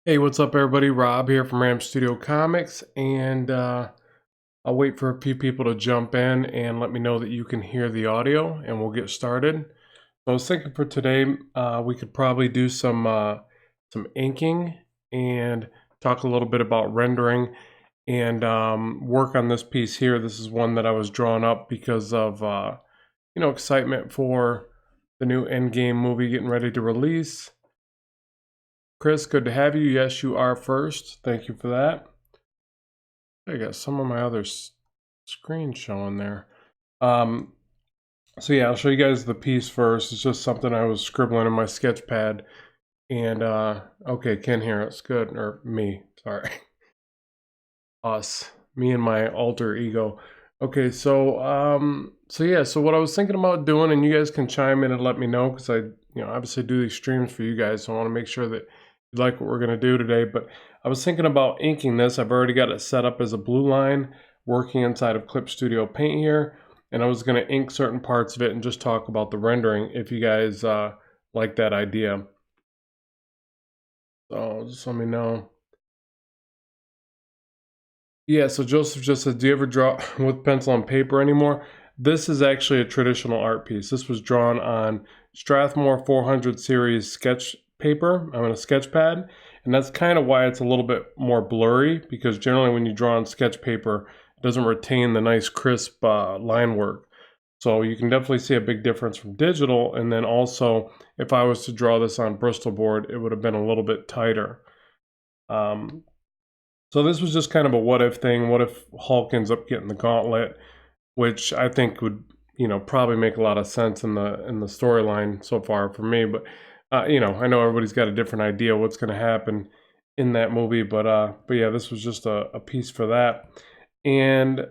Hey, what's up, everybody? Rob here from Ram Studio Comics, and I'll wait for a few people to jump in and let me know that you can hear the audio, and we'll get started. So I was thinking for today, we could probably do some inking and talk a little bit about rendering and work on this piece here. This is one that I was drawing up because of excitement for the new Endgame movie getting ready to release. Chris, good to have you. Yes, you are first. Thank you for that. I got some of my other screens showing there. So yeah, I'll show you guys the piece first. It's just something I was scribbling in my sketch pad. And okay, can't hear us. Good. Or me, sorry. Us. Me and my alter ego. Okay, so yeah, so what I was thinking about doing, and you guys can chime in and let me know, because obviously do these streams for you guys, so I want to make sure that you like what we're going to do today. But I was thinking about inking this. I've already got it set up as a blue line working inside of Clip Studio Paint here, and I was going to ink certain parts of it and just talk about the rendering if you guys like that idea. So just let me know. Yeah, so Joseph just said, do you ever draw with pencil and paper anymore? This is actually a traditional art piece. This was drawn on Strathmore 400 series sketch paper. I'm on a sketch pad, and that's kind of why it's a little bit more blurry, because generally when you draw on sketch paper, it doesn't retain the nice crisp line work. So you can definitely see a big difference from digital, and then also if I was to draw this on Bristol board, it would have been a little bit tighter. So this was just kind of a what if thing. What if Hulk ends up getting the gauntlet, which I think would, probably make a lot of sense in the storyline so far for me. But I know everybody's got a different idea what's going to happen in that movie. But yeah, this was just a piece for that. And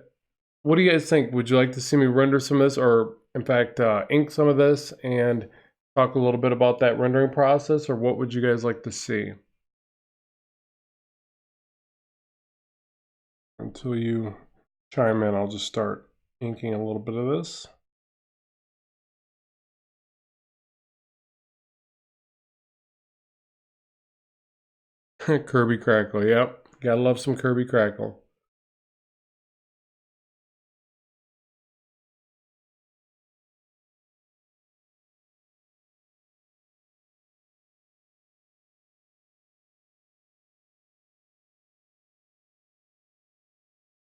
what do you guys think? Would you like to see me render some of this, or in fact, ink some of this and talk a little bit about that rendering process, or what would you guys like to see? Until you chime in, I'll just start inking a little bit of this. Kirby Crackle, yep. Gotta love some Kirby Crackle.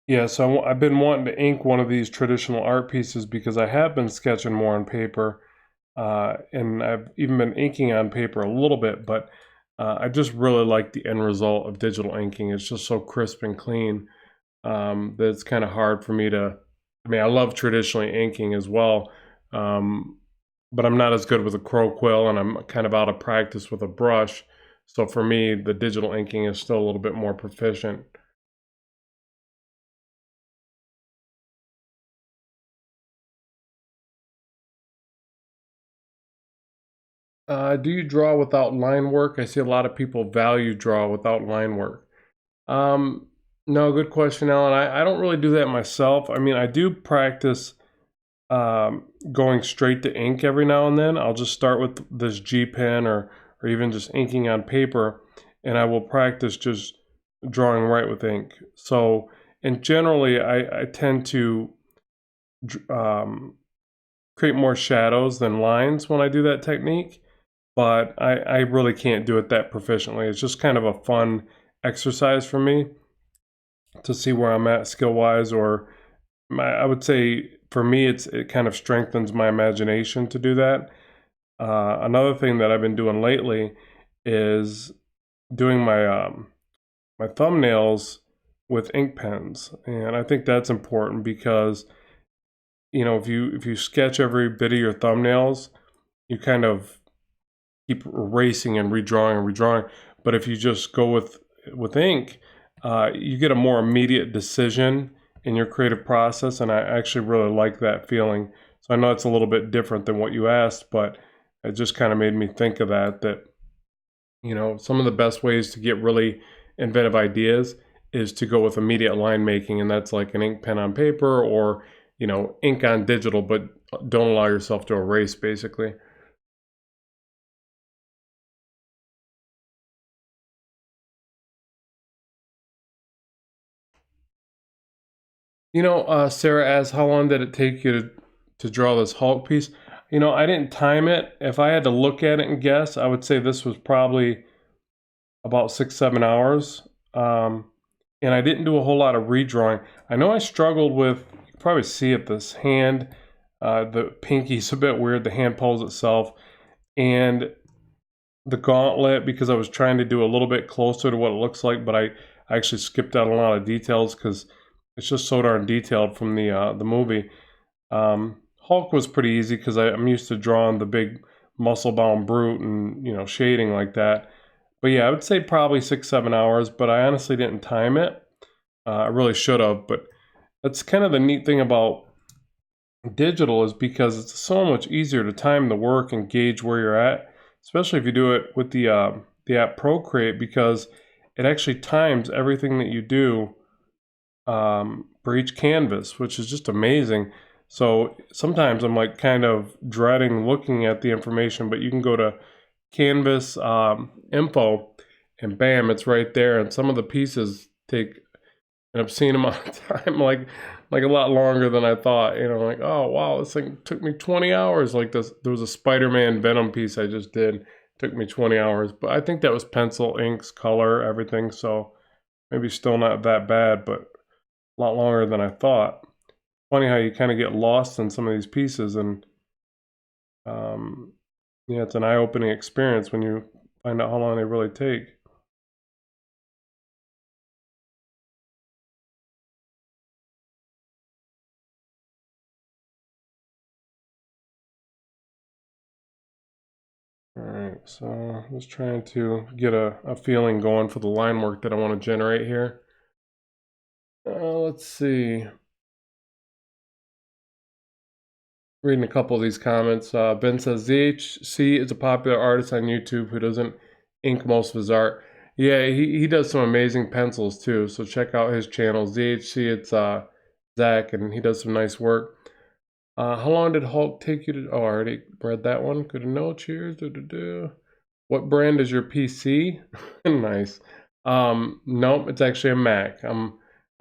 Yeah, so I've been wanting to ink one of these traditional art pieces because I have been sketching more on paper, and I've even been inking on paper a little bit, but I just really like the end result of digital inking. It's just so crisp and clean that it's kind of hard for me to. I mean, I love traditionally inking as well, but I'm not as good with a crow quill, and I'm kind of out of practice with a brush. So for me, the digital inking is still a little bit more proficient. Do you draw without line work? I see a lot of people value draw without line work. Um, no, good question, Alan. I don't really do that myself. I mean, I do practice going straight to ink every now and then. I'll just start with this G pen, or even just inking on paper, and I will practice just drawing right with ink. So, and generally, I tend to um, create more shadows than lines when I do that technique, but I really can't do it that proficiently. It's just kind of a fun exercise for me to see where I'm at skill-wise, or I would say for me, it kind of strengthens my imagination to do that. Another thing that I've been doing lately is doing my thumbnails with ink pens, and I think that's important because if you sketch every bit of your thumbnails, you kind of keep erasing and redrawing. But if you just go with ink, you get a more immediate decision in your creative process, and I actually really like that feeling. So I know it's a little bit different than what you asked, but it just kind of made me think of that some of the best ways to get really inventive ideas is to go with immediate line making, and that's like an ink pen on paper, or ink on digital, but don't allow yourself to erase, basically. Sarah asks, how long did it take you to draw this Hulk piece? I didn't time it. If I had to look at it and guess, I would say this was probably about 6, 7 hours. And I didn't do a whole lot of redrawing. I know I struggled with, you can probably see it, this hand. The pinky's a bit weird, the hand pulls itself. And the gauntlet, because I was trying to do a little bit closer to what it looks like, but I actually skipped out a lot of details because it's just so darn detailed from the movie. Hulk was pretty easy because I'm used to drawing the big muscle-bound brute and shading like that. But yeah, I would say probably 6, 7 hours. But I honestly didn't time it. I really should have. But that's kind of the neat thing about digital, is because it's so much easier to time the work and gauge where you're at, especially if you do it with the app Procreate, because it actually times everything that you do for each canvas, which is just amazing. So sometimes I'm like kind of dreading looking at the information, but you can go to canvas info and bam, it's right there. And some of the pieces take an obscene amount of time, like a lot longer than I thought. Like, oh wow, this thing took me 20 hours. Like this, there was a Spider-Man Venom piece I just did. It took me 20 hours, but I think that was pencil, inks, color, everything. So maybe still not that bad, but a lot longer than I thought. Funny how you kind of get lost in some of these pieces, and yeah, it's an eye-opening experience when you find out how long they really take. All right, so I'm just trying to get a feeling going for the line work that I want to generate here. Let's see. Reading a couple of these comments. Ben says, ZHC is a popular artist on YouTube who doesn't ink most of his art. Yeah, he does some amazing pencils too, so check out his channel. ZHC, it's Zach, and he does some nice work. How long did Hulk take you to... Oh, I already read that one. Good to know. Cheers. What brand is your PC? Nice. Nope, it's actually a Mac.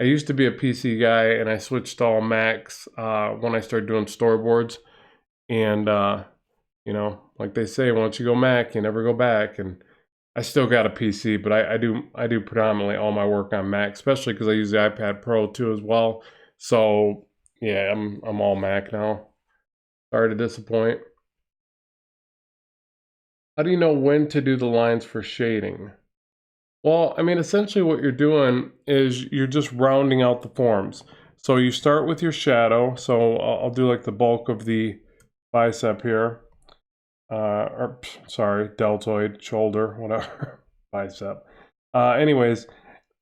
I used to be a PC guy, and I switched to all Macs when I started doing storyboards. And like they say, once you go Mac, you never go back. And I still got a PC, but I do predominantly all my work on Mac, especially because I use the iPad Pro too as well. So yeah, I'm all Mac now. Sorry to disappoint. How do you know when to do the lines for shading? Well, I mean, essentially what you're doing is you're just rounding out the forms. So you start with your shadow. So I'll do like the bulk of the bicep here. Or sorry, deltoid, shoulder, whatever, bicep. Anyways,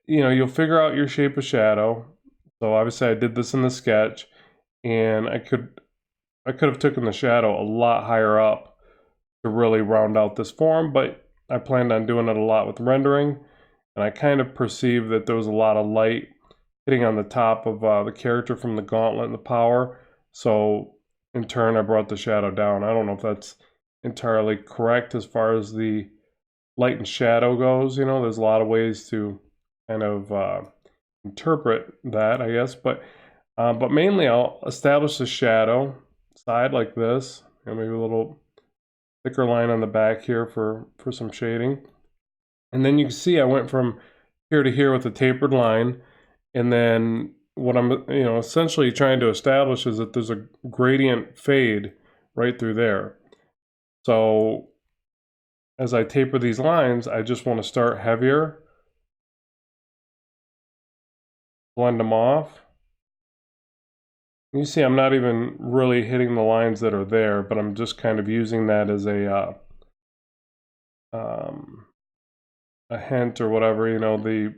you'll figure out your shape of shadow. So obviously I did this in the sketch, and I could have taken the shadow a lot higher up to really round out this form, but I planned on doing it a lot with rendering, and I kind of perceived that there was a lot of light hitting on the top of the character from the gauntlet and the power, so in turn I brought the shadow down. I don't know if that's entirely correct as far as the light and shadow goes. There's a lot of ways to kind of interpret that, I guess, but mainly I'll establish the shadow side like this, and maybe a little thicker line on the back here for some shading. And then you can see I went from here to here with a tapered line, and then what I'm essentially trying to establish is that there's a gradient fade right through there. So as I taper these lines, I just want to start heavier, blend them off. You see I'm not even really hitting the lines that are there, but I'm just kind of using that as a hint or whatever, the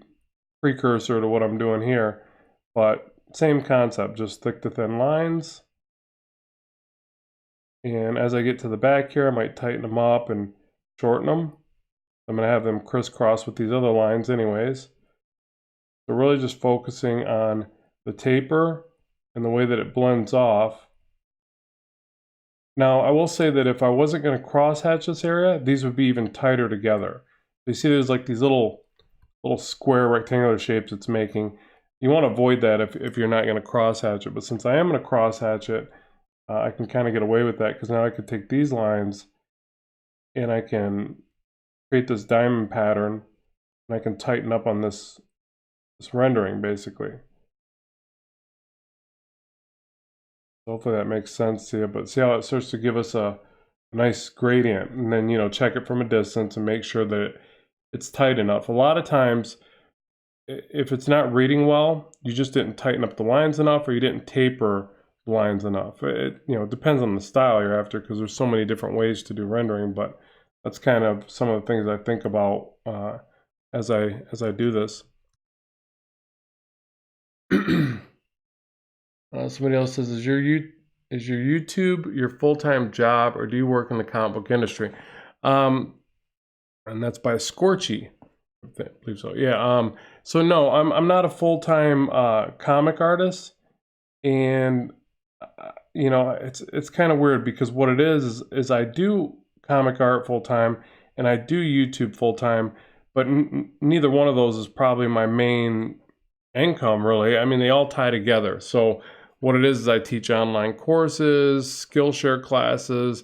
precursor to what I'm doing here. But same concept, just thick to thin lines. And as I get to the back here, I might tighten them up and shorten them. I'm going to have them crisscross with these other lines anyways. So really just focusing on the taper and the way that it blends off. Now, I will say that if I wasn't going to cross hatch this area, these would be even tighter together. You see there's like these little square rectangular shapes it's making. You want to avoid that if you're not going to crosshatch it. But since I am going to crosshatch it, I can kind of get away with that because now I could take these lines and I can create this diamond pattern and I can tighten up on this rendering basically. Hopefully that makes sense to you, but see how it starts to give us a nice gradient, and then, you know, check it from a distance and make sure that it's tight enough. A lot of times, if it's not reading well, you just didn't tighten up the lines enough or you didn't taper the lines enough. It, you know, it depends on the style you're after because there's so many different ways to do rendering, but that's kind of some of the things I think about as I do this. Somebody else says, is your YouTube your full-time job, or do you work in the comic book industry? And that's by Scorchy. I believe so. Yeah. So no, I'm not a full-time comic artist, and you know, it's kind of weird because what it is I do comic art full-time and I do YouTube full-time, but neither one of those is probably my main income, really. I mean, they all tie together. So what it is I teach online courses, Skillshare classes.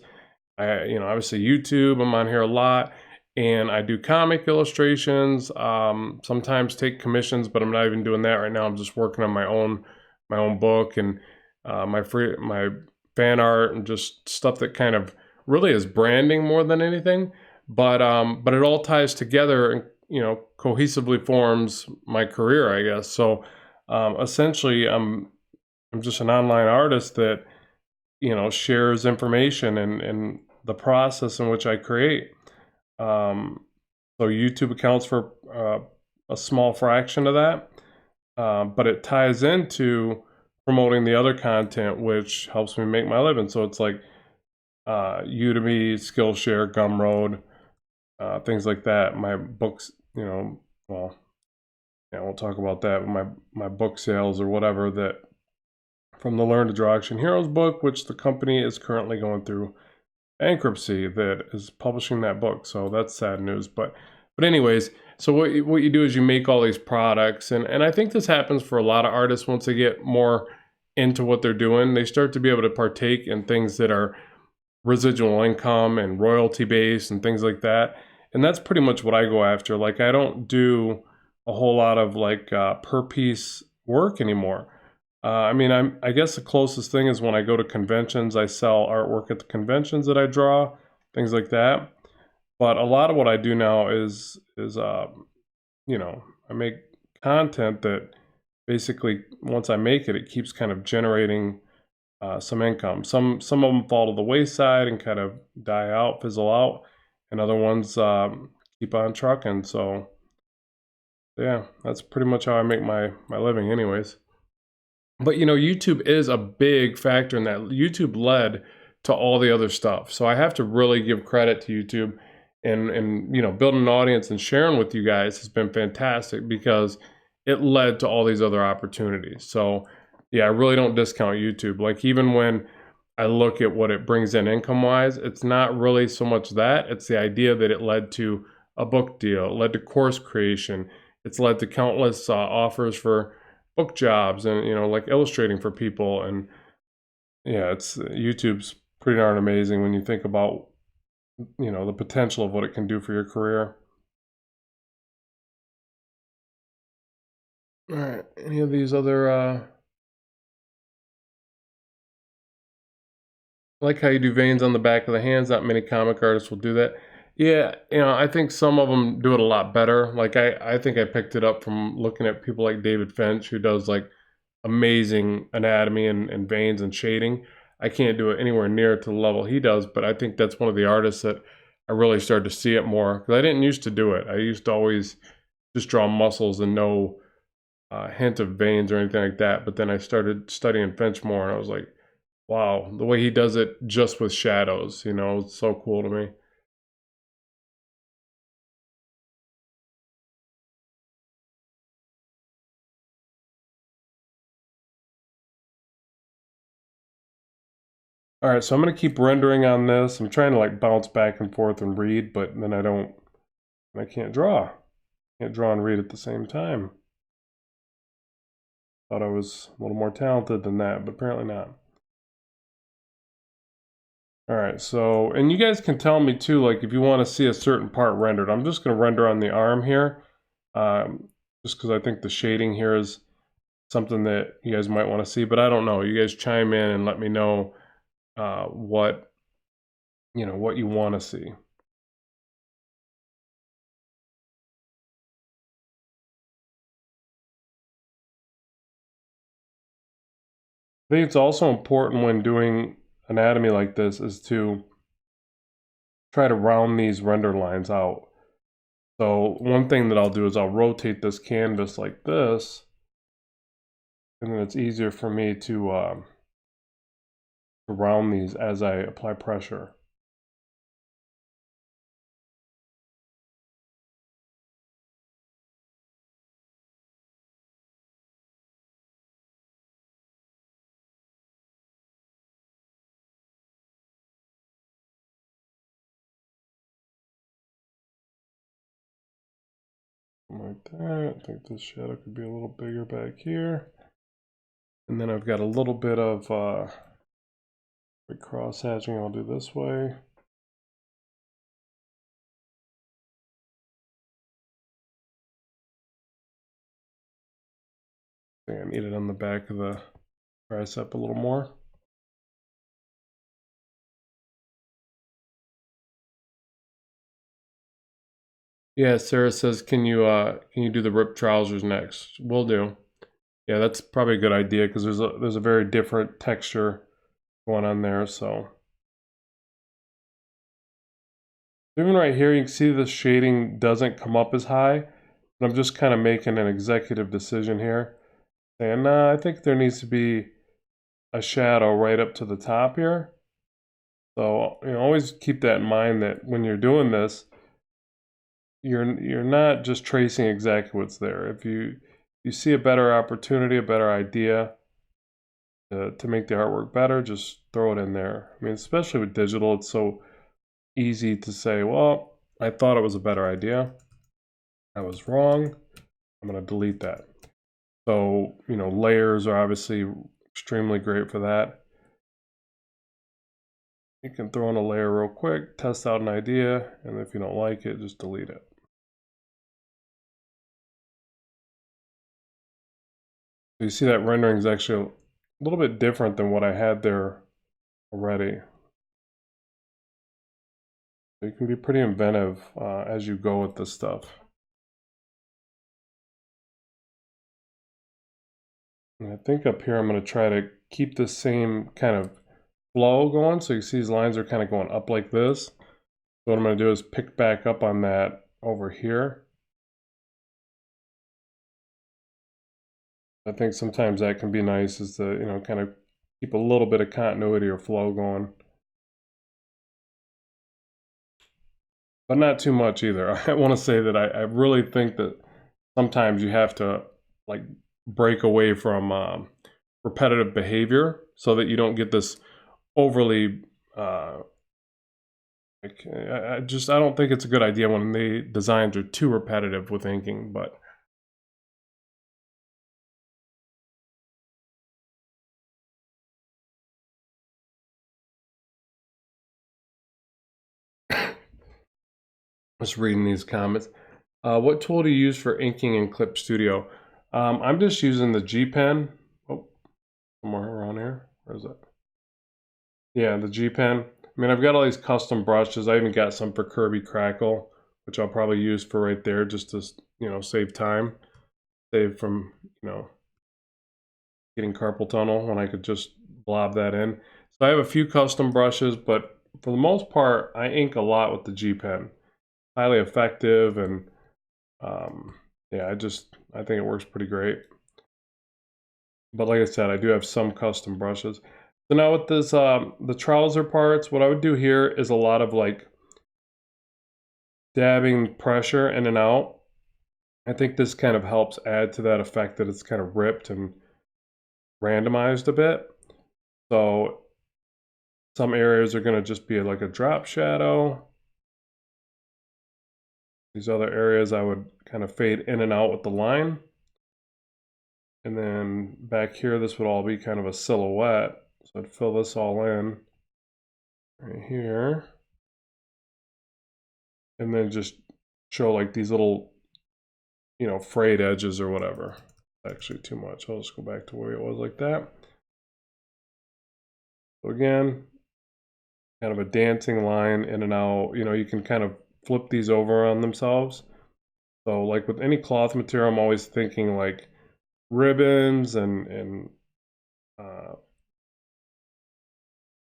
You know, obviously YouTube, I'm on here a lot, and I do comic illustrations. Sometimes take commissions, but I'm not even doing that right now. I'm just working on my own book and my fan art and just stuff that kind of really is branding more than anything. But it all ties together and, you know, cohesively forms my career, I guess. So essentially, I'm just an online artist that, you know, shares information and the process in which I create. So YouTube accounts for a small fraction of that, but it ties into promoting the other content, which helps me make my living. So it's like Udemy, Skillshare, Gumroad, things like that. My books, you know, well, yeah, we'll talk about that. My book sales or whatever that from the Learn to Draw Action Heroes book, which the company is currently going through bankruptcy, that is publishing that book. So that's sad news. But anyways, so what you do is you make all these products, and I think this happens for a lot of artists once they get more into what they're doing. They start to be able to partake in things that are residual income and royalty based and things like that. And that's pretty much what I go after. Like, I don't do a whole lot of like per piece work anymore. I mean, I guess the closest thing is when I go to conventions, I sell artwork at the conventions that I draw, things like that. But a lot of what I do now is you know, I make content that basically once I make it, it keeps kind of generating some income. Some of them fall to the wayside and kind of die out, fizzle out, and other ones keep on trucking. So yeah, that's pretty much how I make my living, anyways. But you know, YouTube is a big factor in that. YouTube led to all the other stuff. So I have to really give credit to YouTube, and you know, building an audience and sharing with you guys has been fantastic because it led to all these other opportunities. So yeah, I really don't discount YouTube. Like, even when I look at what it brings in income wise, it's not really so much that, it's the idea that it led to a book deal, it led to course creation, it's led to countless offers for book jobs and, you know, like illustrating for people. And yeah, it's YouTube's pretty darn amazing when you think about, you know, the potential of what it can do for your career. All right, any of these other I like how you do veins on the back of the hands. Not many comic artists will do that. Yeah, you know, I think some of them do it a lot better. Like, I think I picked it up from looking at people like David Finch, who does like amazing anatomy and veins and shading. I can't do it anywhere near to the level he does, but I think that's one of the artists that I really started to see it more, because I didn't used to do it. I used to always just draw muscles and no hint of veins or anything like that. But then I started studying Finch more, and I was like, wow, the way he does it just with shadows, you know, it's so cool to me. All right, so I'm gonna keep rendering on this. I'm trying to like bounce back and forth and read, but then I can't draw. Can't draw and read at the same time. Thought I was a little more talented than that, but apparently not. All right, so, and you guys can tell me too, like if you want to see a certain part rendered. I'm just going to render on the arm here, just because I think the shading here is something that you guys might want to see, but I don't know. You guys chime in and let me know what you want to see. I think it's also important when doing anatomy like this is to try to round these render lines out. So one thing that I'll do is I'll rotate this canvas like this, and then it's easier for me to round these as I apply pressure. Like that. I think this shadow could be a little bigger back here. And then I've got a little bit of cross hatching I'll do this way. I think I need it on the back of the tricep a little more. Yeah, Sarah says, can you do the ripped trousers next? Will do. Yeah, that's probably a good idea because there's a very different texture going on there. So even right here, you can see the shading doesn't come up as high. But I'm just kind of making an executive decision here, saying, nah, I think there needs to be a shadow right up to the top here. So always keep that in mind that when you're doing this, you're not just tracing exactly what's there. If you see a better opportunity, a better idea to make the artwork better, just throw it in there. I mean, especially with digital, it's so easy to say, well, I thought it was a better idea. I was wrong. I'm going to delete that. So, layers are obviously extremely great for that. You can throw in a layer real quick, test out an idea, and if you don't like it, just delete it. So you see that rendering is actually a little bit different than what I had there already. So you can be pretty inventive as you go with this stuff. And I think up here I'm going to try to keep the same kind of flow going. So you see these lines are kind of going up like this. So what I'm going to do is pick back up on that over here. I think sometimes that can be nice, is to, kind of keep a little bit of continuity or flow going. But not too much either. I want to say that I really think that sometimes you have to like break away from repetitive behavior so that you don't get this overly I don't think it's a good idea when the designs are too repetitive with inking, but just reading these comments. What tool do you use for inking in Clip Studio? I'm just using the G Pen. Oh, somewhere around here. Where is it? Yeah, the G Pen. I mean, I've got all these custom brushes. I even got some for Kirby Crackle, which I'll probably use for right there just to, save time. Save from, getting carpal tunnel when I could just blob that in. So I have a few custom brushes, but for the most part, I ink a lot with the G Pen. Highly effective, and yeah, I think it works pretty great. But like I said, I do have some custom brushes. So now with this, the trouser parts, what I would do here is a lot of like dabbing pressure in and out. I think this kind of helps add to that effect that it's kind of ripped and randomized a bit. So some areas are going to just be like a drop shadow. These other areas I would kind of fade in and out with the line. And then back here, this would all be kind of a silhouette. So I'd fill this all in right here. And then just show like these little, you know, frayed edges or whatever. Actually too much. I'll just go back to where it was like that. So again, kind of a dancing line in and out. You know, you can kind of flip these over on themselves. So like with any cloth material, I'm always thinking like ribbons and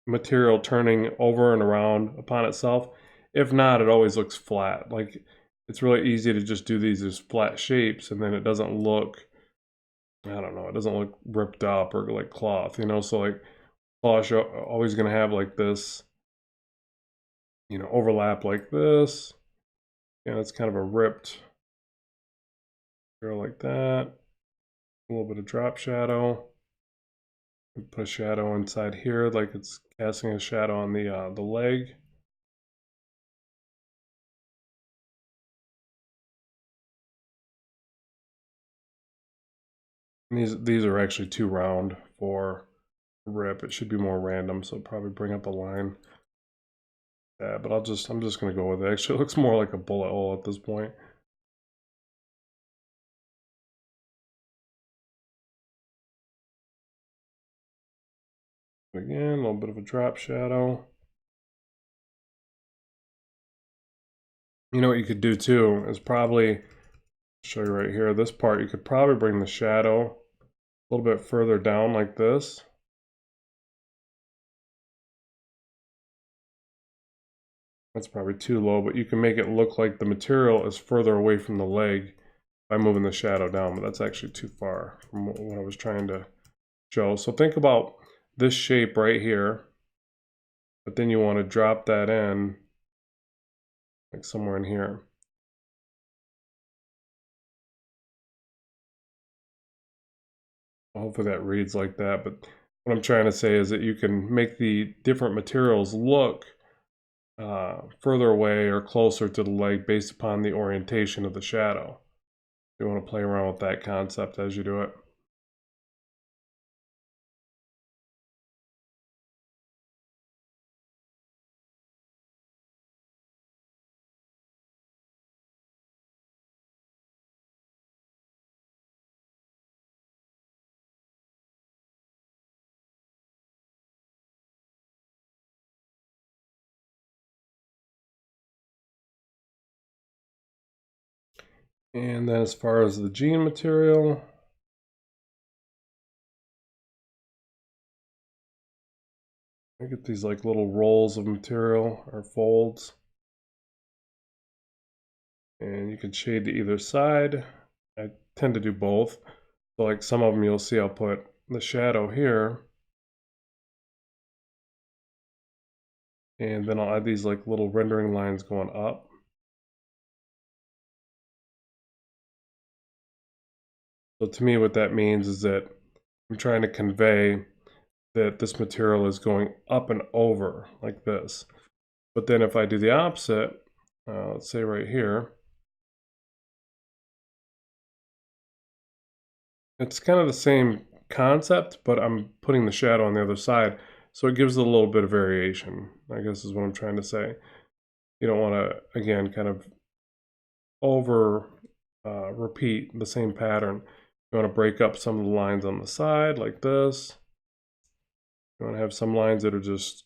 material turning over and around upon itself. If not, it always looks flat. Like it's really easy to just do these as flat shapes and then it doesn't look, I don't know, it doesn't look ripped up or like cloth, you know? So like cloth, you're always gonna have like this, you know, overlap like this. And it's kind of a ripped material like that. A little bit of drop shadow. Put a shadow inside here, like it's casting a shadow on the leg. And these are actually too round for rip. It should be more random, so probably bring up a line. Yeah, but I'm just gonna go with it. Actually, it looks more like a bullet hole at this point. Again, a little bit of a drop shadow. You know what you could do too is probably show you right here. This part you could probably bring the shadow a little bit further down like this. That's probably too low, but you can make it look like the material is further away from the leg by moving the shadow down, but that's actually too far from what I was trying to show. So think about this shape right here, but then you want to drop that in like somewhere in here. Hopefully that reads like that, but what I'm trying to say is that you can make the different materials look further away or closer to the leg based upon the orientation of the shadow. You want to play around with that concept as you do it. And then as far as the jean material, I get these like little rolls of material or folds. And you can shade to either side. I tend to do both. So like some of them you'll see I'll put the shadow here. And then I'll add these like little rendering lines going up. So to me what that means is that I'm trying to convey that this material is going up and over like this. But then if I do the opposite, let's say right here, it's kind of the same concept, but I'm putting the shadow on the other side. So it gives it a little bit of variation, I guess is what I'm trying to say. You don't want to, again, kind of over repeat the same pattern. You want to break up some of the lines on the side like this. You want to have some lines that are just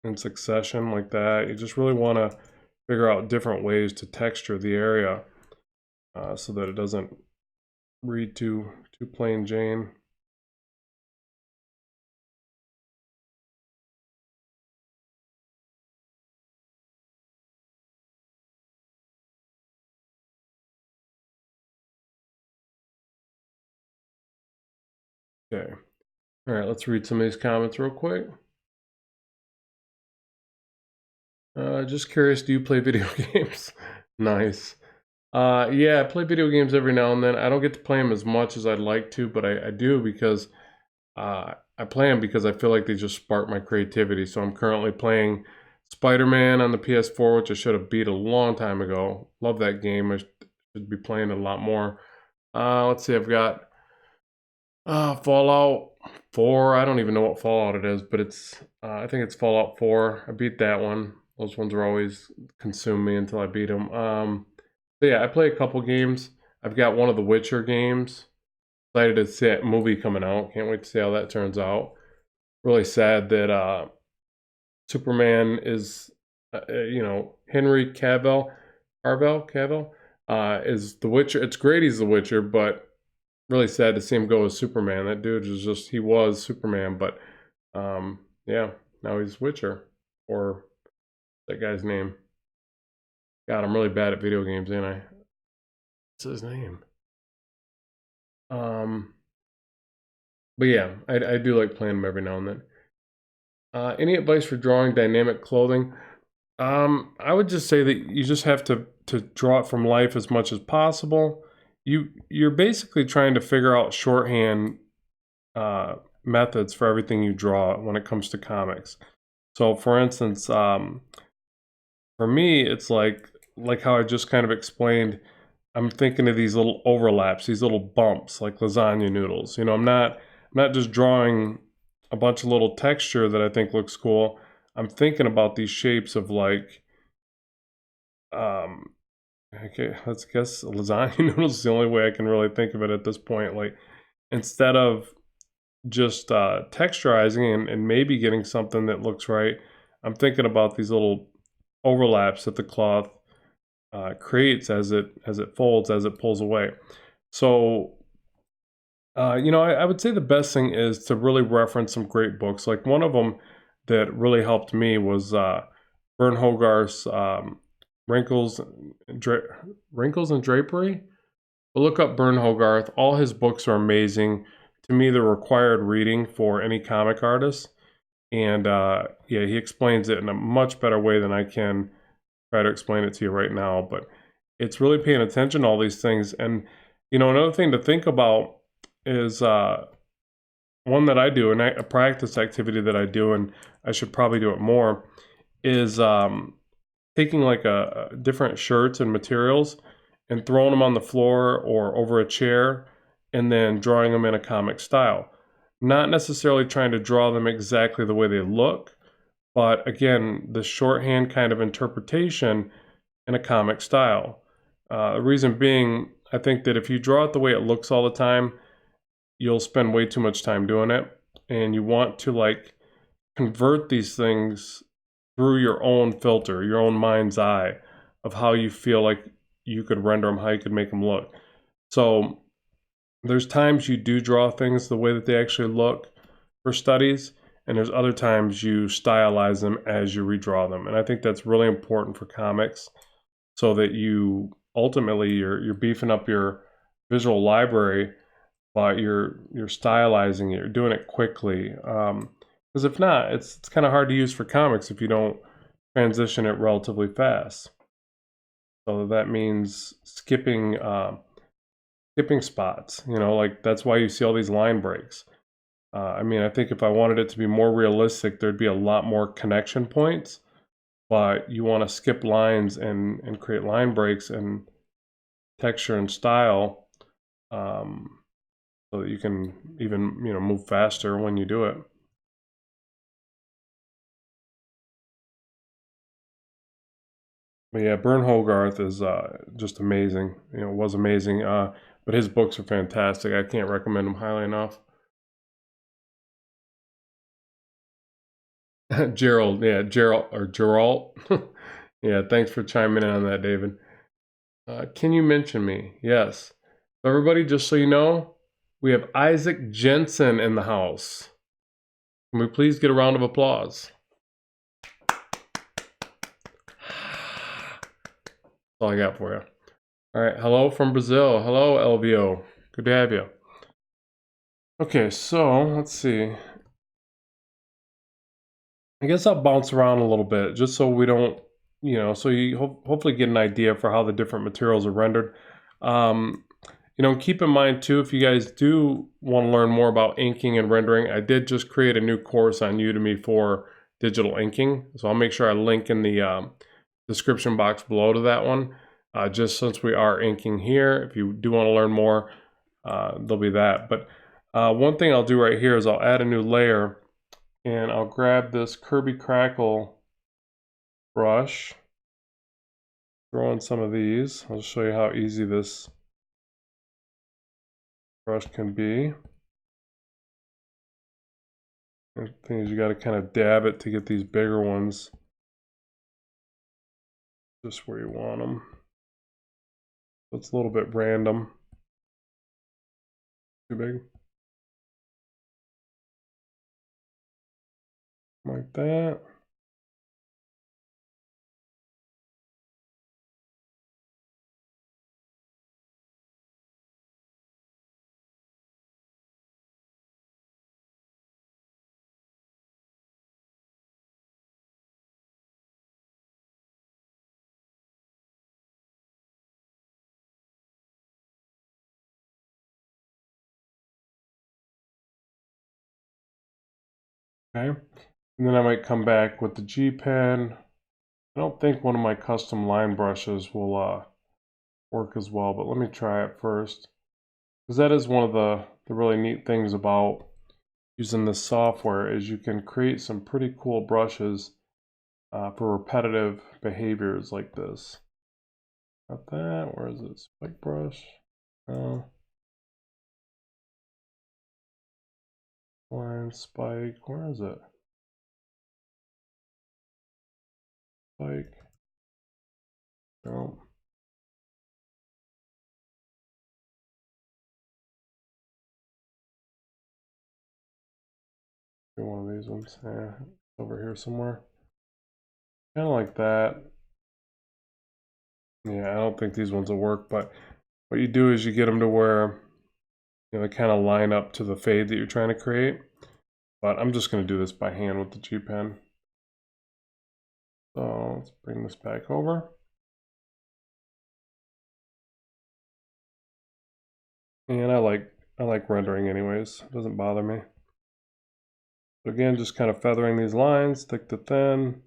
in succession like that. You just really want to figure out different ways to texture the area so that it doesn't read too plain Jane. Okay. All right, let's read some of these comments real quick. Just curious, do you play video games? Nice. Yeah, I play video games every now and then. I don't get to play them as much as I'd like to, but I do because I play them because I feel like they just spark my creativity. So I'm currently playing Spider-Man on the PS4, which I should have beat a long time ago. Love that game. I should be playing it a lot more. Let's see, I've got Fallout 4. I don't even know what Fallout it is, but it's I think it's Fallout 4. I beat that one. Those ones are always consume me until I beat them. So yeah, I play a couple games. I've got one of the Witcher games. Excited to see that movie coming out. Can't wait to see how that turns out. Really sad that Superman is, Henry Cavill, is the Witcher. It's great he's the Witcher, but really sad to see him go as Superman. That dude is just, he was Superman, but yeah, now he's Witcher, or that guy's name. God, I'm really bad at video games, ain't I? What's his name? But yeah, I do like playing them every now and then. Any advice for drawing dynamic clothing? I would just say that you just have to draw it from life as much as possible. You're basically trying to figure out shorthand methods for everything you draw when it comes to comics. So, for instance, for me, it's like how I just kind of explained. I'm thinking of these little overlaps, these little bumps, like lasagna noodles. I'm not just drawing a bunch of little texture that I think looks cool. I'm thinking about these shapes of like, okay, let's guess lasagna noodles is the only way I can really think of it at this point. Like, instead of just texturizing and maybe getting something that looks right, I'm thinking about these little overlaps that the cloth creates as it folds, as it pulls away. So I would say the best thing is to really reference some great books. Like, one of them that really helped me was Vern Hogarth's Wrinkles and Drapery. But look up Vern Hogarth. All his books are amazing. To me, they're required reading for any comic artist. And yeah, he explains it in a much better way than I can try to explain it to you right now. But it's really paying attention to all these things. And another thing to think about is one that I do, and a practice activity that I do, and I should probably do it more, is taking like different shirts and materials and throwing them on the floor or over a chair, and then drawing them in a comic style. Not necessarily trying to draw them exactly the way they look, but again, the shorthand kind of interpretation in a comic style. The reason being, I think that if you draw it the way it looks all the time, you'll spend way too much time doing it, and you want to like convert these things through your own filter, your own mind's eye of how you feel like you could render them, how you could make them look. So there's times you do draw things the way that they actually look for studies, and there's other times you stylize them as you redraw them. And I think that's really important for comics, so that you ultimately you're beefing up your visual library, but you're stylizing it, you're doing it quickly. Because if not, it's kind of hard to use for comics if you don't transition it relatively fast. So that means skipping spots. Like, that's why you see all these line breaks. I think if I wanted it to be more realistic, there'd be a lot more connection points. But you want to skip lines and create line breaks and texture and style, so that you can even move faster when you do it. But yeah, Vern Hogarth is just amazing. Was amazing. But his books are fantastic. I can't recommend them highly enough. Gerald, yeah, Gerald or Gerald. Yeah, thanks for chiming in on that, David. Can you mention me? Yes. So everybody, just so you know, we have Isaac Jensen in the house. Can we please get a round of applause? That's all I got for you. All right, hello from Brazil. Hello, LVO. Good to have you. Okay, so let's see. I guess I'll bounce around a little bit just so we don't, so you hopefully get an idea for how the different materials are rendered. Keep in mind too, if you guys do want to learn more about inking and rendering, I did just create a new course on Udemy for digital inking. So I'll make sure I link in the description box below to that one. Just since we are inking here, if you do want to learn more, there'll be that. But One thing I'll do right here is I'll add a new layer, and I'll grab this Kirby Crackle brush, throw in some of these. I'll show you how easy this brush can be. The thing is, you got to kind of dab it to get these bigger ones just where you want them. So it's a little bit random. Too big. Like that. Okay. And then I might come back with the G pen. I don't think one of my custom line brushes will work as well, but let me try it first. Because that is one of the really neat things about using this software is you can create some pretty cool brushes for repetitive behaviors like this. Got that. Where is it? Spike brush. Line spike. Where is it? Spike. No. One of these ones. Yeah, over here somewhere. Kind of like that. Yeah, I don't think these ones will work, but what you do is you get them to where they kind of line up to the fade that you're trying to create. But I'm just going to do this by hand with the G pen. So let's bring this back over. And I like rendering anyways. It doesn't bother me. So again, just kind of feathering these lines, thick to thin.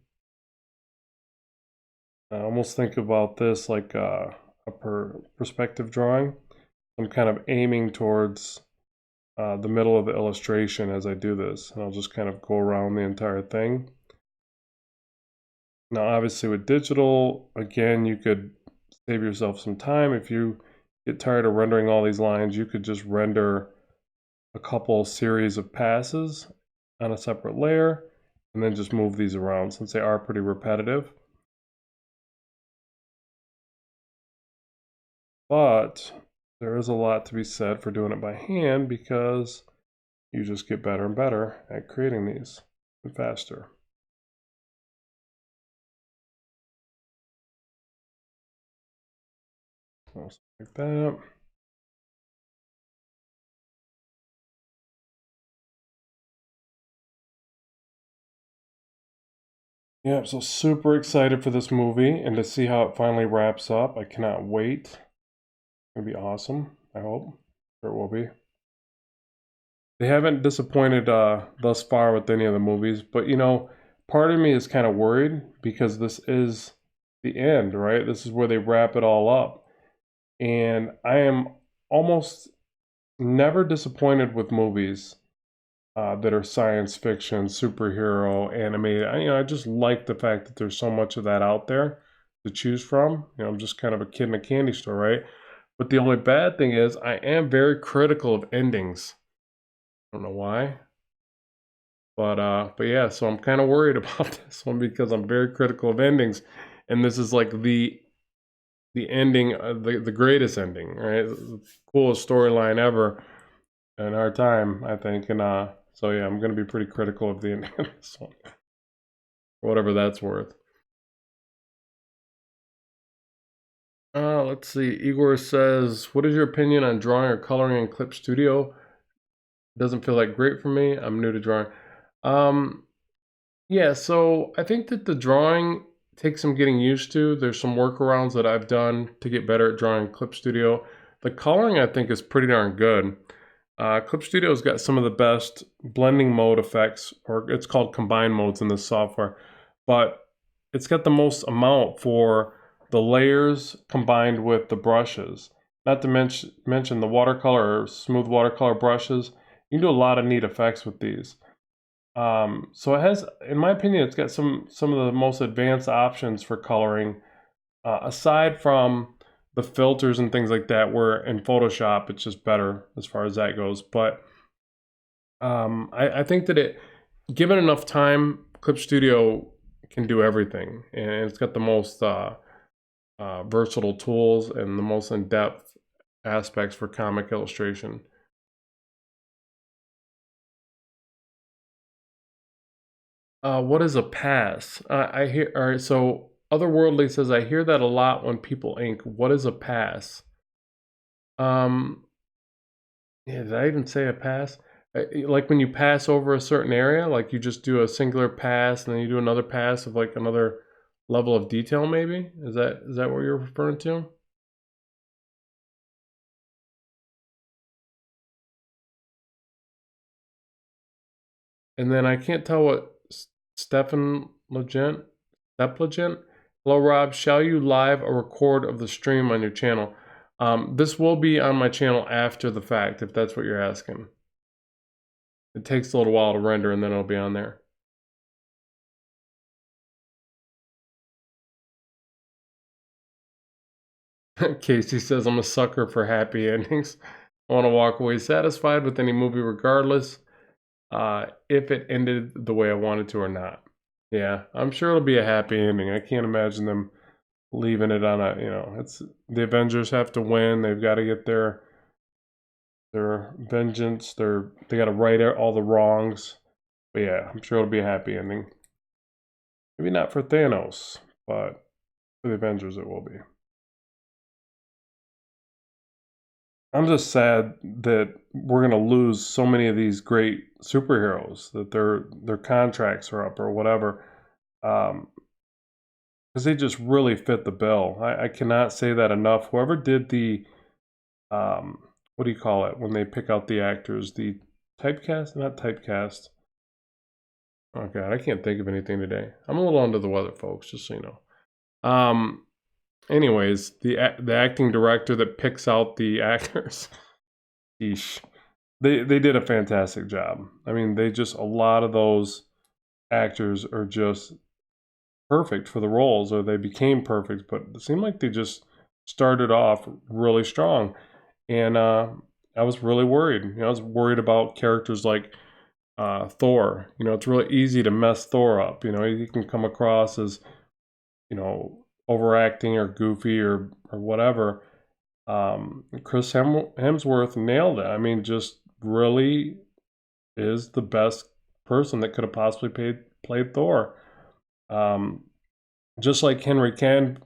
I almost think about this like a perspective drawing. I'm kind of aiming towards the middle of the illustration as I do this, and I'll just kind of go around the entire thing. Now obviously with digital, again, you could save yourself some time. If you get tired of rendering all these lines, you could just render a couple series of passes on a separate layer and then just move these around since they are pretty repetitive. But there is a lot to be said for doing it by hand because you just get better and better at creating these and faster. Like that. Yeah, so super excited for this movie and to see how it finally wraps up. I cannot wait. It's gonna be awesome, I hope. Sure it will be. They haven't disappointed thus far with any of the movies, but part of me is kind of worried because this is the end, right? This is where they wrap it all up. And I am almost never disappointed with movies that are science fiction, superhero, animated. I just like the fact that there's so much of that out there to choose from. I'm just kind of a kid in a candy store, right? But the only bad thing is I am very critical of endings. I don't know why. But yeah, so I'm kind of worried about this one because I'm very critical of endings. And this is like the ending, the greatest ending, right? The coolest storyline ever in our time, I think. And so yeah, I'm gonna be pretty critical of the ending of this one, whatever that's worth. Let's see. Igor says, "What is your opinion on drawing or coloring in Clip Studio? Doesn't feel like great for me. I'm new to drawing." Yeah, so I think that the drawing takes some getting used to. There's some workarounds that I've done to get better at drawing Clip Studio. The coloring I think is pretty darn good. Clip Studio's got some of the best blending mode effects, or it's called combine modes in this software, but it's got the most amount for the layers combined with the brushes. Not to mention the watercolor or smooth watercolor brushes You can do a lot of neat effects with these. So it has, in my opinion, it's got some of the most advanced options for coloring, aside from the filters and things like that, where in Photoshop it's just better as far as that goes. But I think that given enough time, Clip Studio can do everything, and it's got the most versatile tools and the most in-depth aspects for comic illustration. What is a pass? I hear. All right, so Otherworldly says I hear that a lot when people ink. What is a pass? Um, yeah, did I even say a pass? Like when you pass over a certain area, like you just do a singular pass and then you do another pass of like another level of detail, maybe? Is that what you're referring to? And then I can't tell what Stefan Legent, Steplegent. Hello, Rob. Shall you live a record of the stream on your channel? This will be on my channel after the fact, if that's what you're asking. It takes a little while to render, and then it'll be on there. Casey says, I'm a sucker for happy endings. I want to walk away satisfied with any movie regardless if it ended the way I wanted to or not. Yeah, I'm sure it'll be a happy ending. I can't imagine them leaving it on it's the Avengers have to win. They've got to get their vengeance. They got to right all the wrongs. But yeah, I'm sure it'll be a happy ending. Maybe not for Thanos, but for the Avengers it will be. I'm just sad that we're gonna lose so many of these great superheroes, that their contracts are up or whatever, because they just really fit the bill. I cannot say that enough. Whoever did the what do you call it when they pick out the actors? The typecast, not typecast. Oh God, I can't think of anything today. I'm a little under the weather, folks. Just so you know. Anyways, the acting director that picks out the actors. Yeesh. They did a fantastic job. I mean, a lot of those actors are just perfect for the roles, or they became perfect, but it seemed like they just started off really strong. And I was really worried. I was worried about characters like Thor. It's really easy to mess Thor up. He can come across as, overacting or goofy or whatever. Chris Hemsworth nailed it. I mean, just really is the best person that could have possibly played Thor. Um, just like Henry Cavill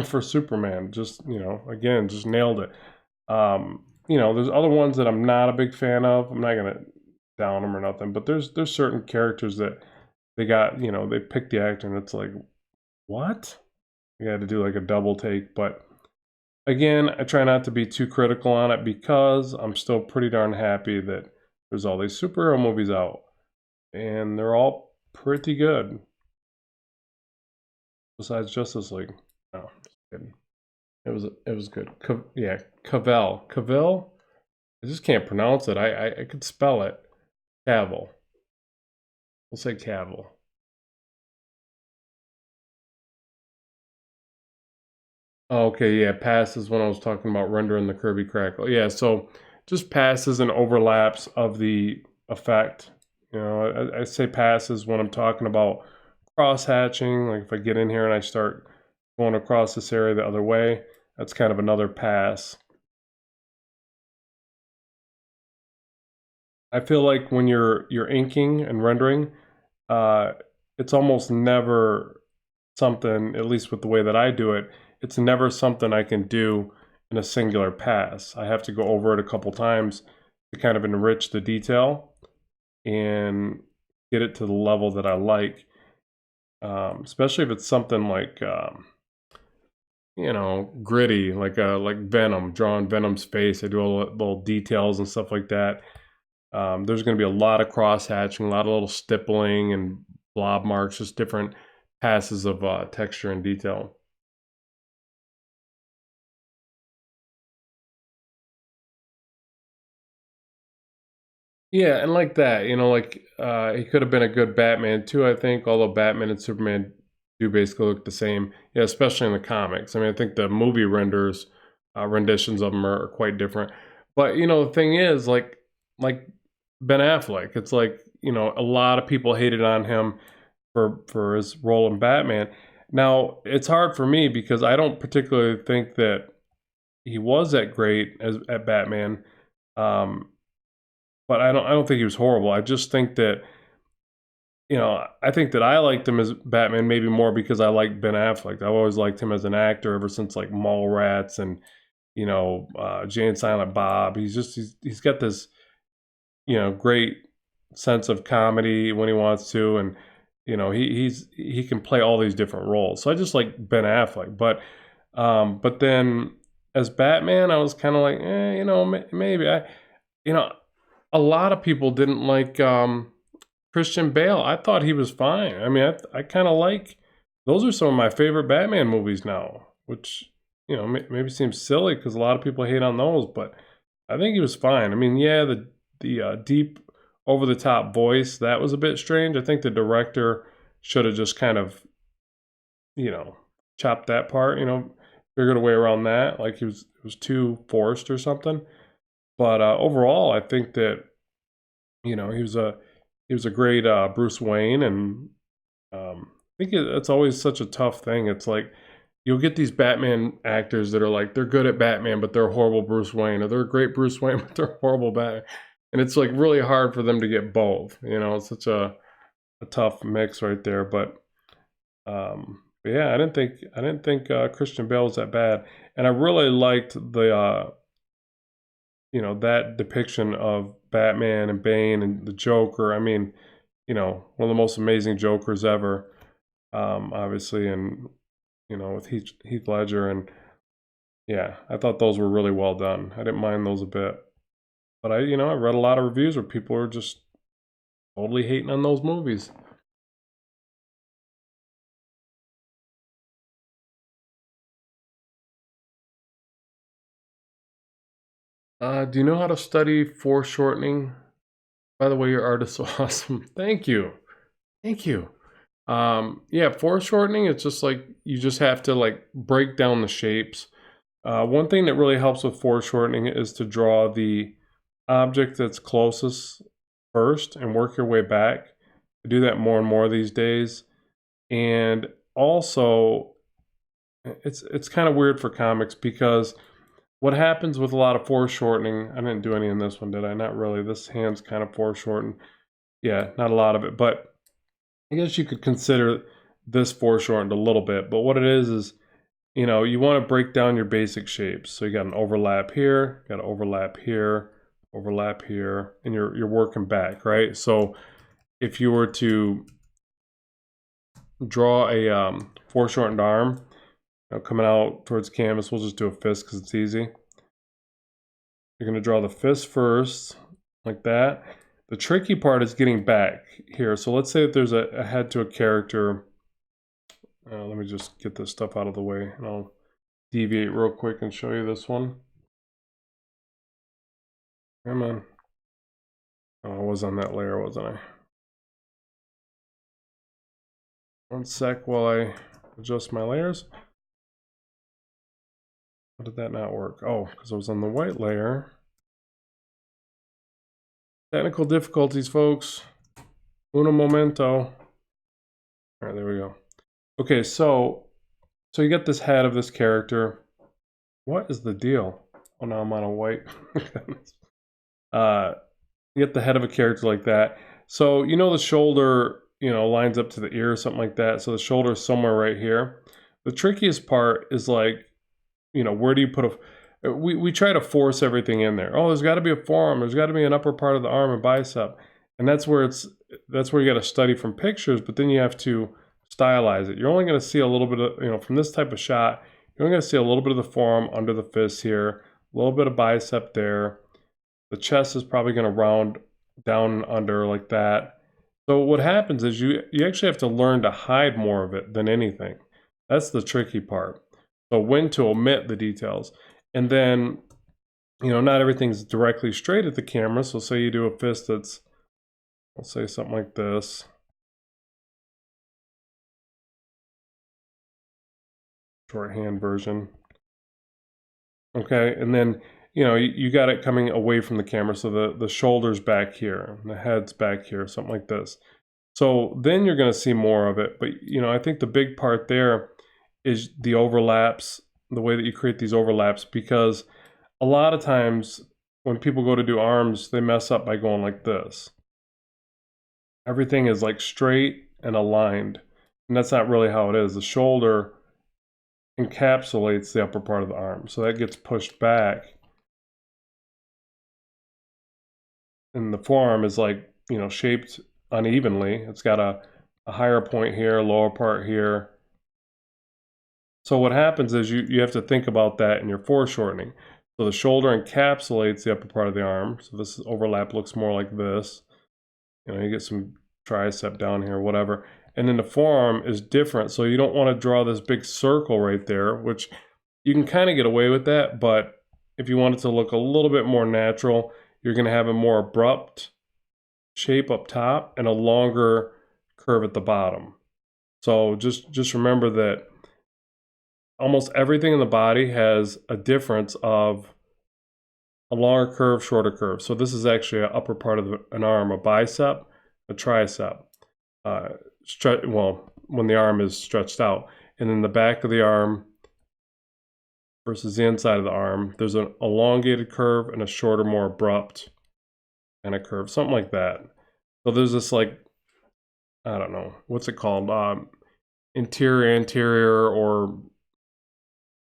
for Superman. Just again, just nailed it. There's other ones that I'm not a big fan of. I'm not gonna down them or nothing, but there's certain characters that they got. They picked the actor, and it's like, what? You had to do like a double take, but again, I try not to be too critical on it because I'm still pretty darn happy that there's all these superhero movies out, and they're all pretty good. Besides Justice League, no, just kidding. It was good. Yeah, Cavill. I just can't pronounce it. I could spell it. Cavill. We'll say Cavill. Okay, yeah, passes when I was talking about rendering the Kirby Crackle. Yeah, so just passes and overlaps of the effect. I say passes when I'm talking about cross hatching. Like if I get in here and I start going across this area the other way, that's kind of another pass. I feel like when you're inking and rendering, uh, it's almost never something, at least with the way that I do it, it's never something I can do in a singular pass. I have to go over it a couple times to kind of enrich the detail and get it to the level that I like. Especially if it's something like gritty, like Venom, drawing Venom's face. I do all the little details and stuff like that. There's going to be a lot of cross hatching, a lot of little stippling and blob marks, just different passes of texture and detail. Yeah, and like that, like he could have been a good Batman too, I think, although Batman and Superman do basically look the same. Yeah, especially in the comics. I mean, I think the movie renditions of them are quite different. But the thing is, like Ben Affleck, it's like, a lot of people hated on him for his role in Batman. Now, it's hard for me because I don't particularly think that he was that great as at Batman. Um, but I don't think he was horrible. I just think that I think that I liked him as Batman maybe more because I liked Ben Affleck. I've always liked him as an actor ever since like Mallrats and Jay and Silent Bob. He's got this great sense of comedy when he wants to, and he can play all these different roles. So I just like Ben Affleck, but then as Batman, I was kind of like, maybe you know, a lot of people didn't like Christian Bale. I thought he was fine. I mean, I kind of like those are some of my favorite Batman movies now, which maybe seems silly because a lot of people hate on those, but I think he was fine. I mean, yeah, the deep over the top voice that was a bit strange. I think the director should have just kind of you know chopped that part. Figured a way around that. Like it was too forced or something. But overall, I think that he was a great Bruce Wayne, and I think it's always such a tough thing. It's like you'll get these Batman actors that are like they're good at Batman, but they're horrible Bruce Wayne, or they're a great Bruce Wayne, but they're horrible Batman, and it's like really hard for them to get both. It's such a tough mix right there. But yeah, I didn't think Christian Bale was that bad, and I really liked the that depiction of Batman and Bane and the Joker. I mean, one of the most amazing Jokers ever, obviously, and with Heath Ledger, and yeah, I thought those were really well done. I didn't mind those a bit, but I read a lot of reviews where people were just totally hating on those movies. Do you know how to study foreshortening? By the way, your art is so awesome. Thank you. Thank you. Yeah, foreshortening, it's just like you just have to like break down the shapes. One thing that really helps with foreshortening is to draw the object that's closest first and work your way back. I do that more and more these days. And also, it's kind of weird for comics because what happens with a lot of foreshortening, I didn't do any in this one, did I? Not really. This hand's kind of foreshortened. Yeah, not a lot of it, but I guess you could consider this foreshortened a little bit. But what it is you want to break down your basic shapes. So you got an overlap here, got an overlap here, and you're working back, right? So if you were to draw a foreshortened arm coming out towards canvas, we'll just do a fist because it's easy. You're going to draw the fist first, like that. The tricky part is getting back here. So let's say that there's a head to a character. Let me just get this stuff out of the way, and I'll deviate real quick and show you this one. Come on. Oh, I was on that layer, wasn't I? One sec while I adjust my layers. How did that not work? Oh, because I was on the white layer. Technical difficulties, folks. Uno momento. All right, there we go. Okay, so you get this head of this character. What is the deal? Oh, now I'm on a white. You get the head of a character like that. So the shoulder, lines up to the ear or something like that. So the shoulder is somewhere right here. The trickiest part is like, where do you put we try to force everything in there. Oh, there's got to be a forearm. There's got to be an upper part of the arm and bicep. And that's where you got to study from pictures, but then you have to stylize it. You're only going to see a little bit of, from this type of shot, you're only going to see a little bit of the forearm under the fist here, a little bit of bicep there. The chest is probably going to round down and under like that. So what happens is you actually have to learn to hide more of it than anything. That's the tricky part. So when to omit the details. And then You know, not everything's directly straight at the camera. So say you do a fist that's, let's say something like this. Shorthand version. Okay, and then, you know, you got it coming away from the camera. So the shoulder's back here, and the head's back here, something like this. So then you're going to see more of it. But, you know, I think the big part there is the overlaps, the way that you create these overlaps, because a lot of times when people go to do arms, they mess up by going like this. Everything is like straight and aligned, and that's not really how it is. The shoulder encapsulates the upper part of the arm, so that gets pushed back, and the forearm is like, you know, shaped unevenly. It's got a higher point here, lower part here. So what happens is you have to think about that in your foreshortening. So the shoulder encapsulates the upper part of the arm. So this overlap looks more like this. You know, you get some tricep down here, whatever. And then the forearm is different. So you don't want to draw this big circle right there, which you can kind of get away with that. But if you want it to look a little bit more natural, you're going to have a more abrupt shape up top and a longer curve at the bottom. So just remember that almost everything in the body has a difference of a longer curve, shorter curve. So this is actually an upper part of an arm, a bicep, a tricep. Well, when the arm is stretched out. And then the back of the arm versus the inside of the arm, there's an elongated curve and a shorter, more abrupt kind of curve, something like that. So there's this like, I don't know, what's it called? Interior, anterior, or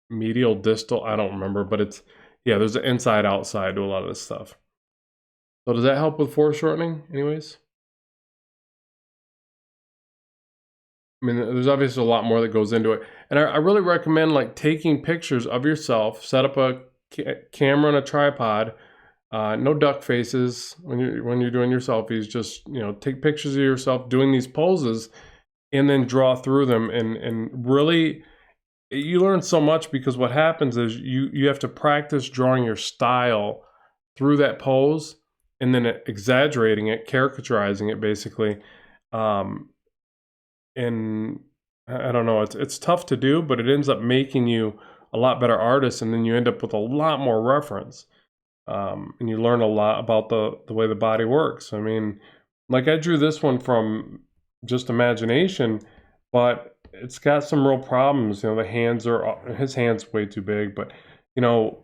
medial, distal, I don't remember, but it's, yeah, there's an inside, outside to a lot of this stuff. So does that help with foreshortening anyways? I mean, there's obviously a lot more that goes into it. And I really recommend like taking pictures of yourself, set up a camera and a tripod, no duck faces when you're doing your selfies, just, you know, take pictures of yourself doing these poses and then draw through them and really, you learn so much because what happens is you have to practice drawing your style through that pose and then exaggerating it, caricaturizing it basically. And I don't know, it's tough to do, but it ends up making you a lot better artist, and then you end up with a lot more reference. And you learn a lot about the way the body works. I mean, like I drew this one from just imagination, but it's got some real problems. You know, his hand's way too big, but you know,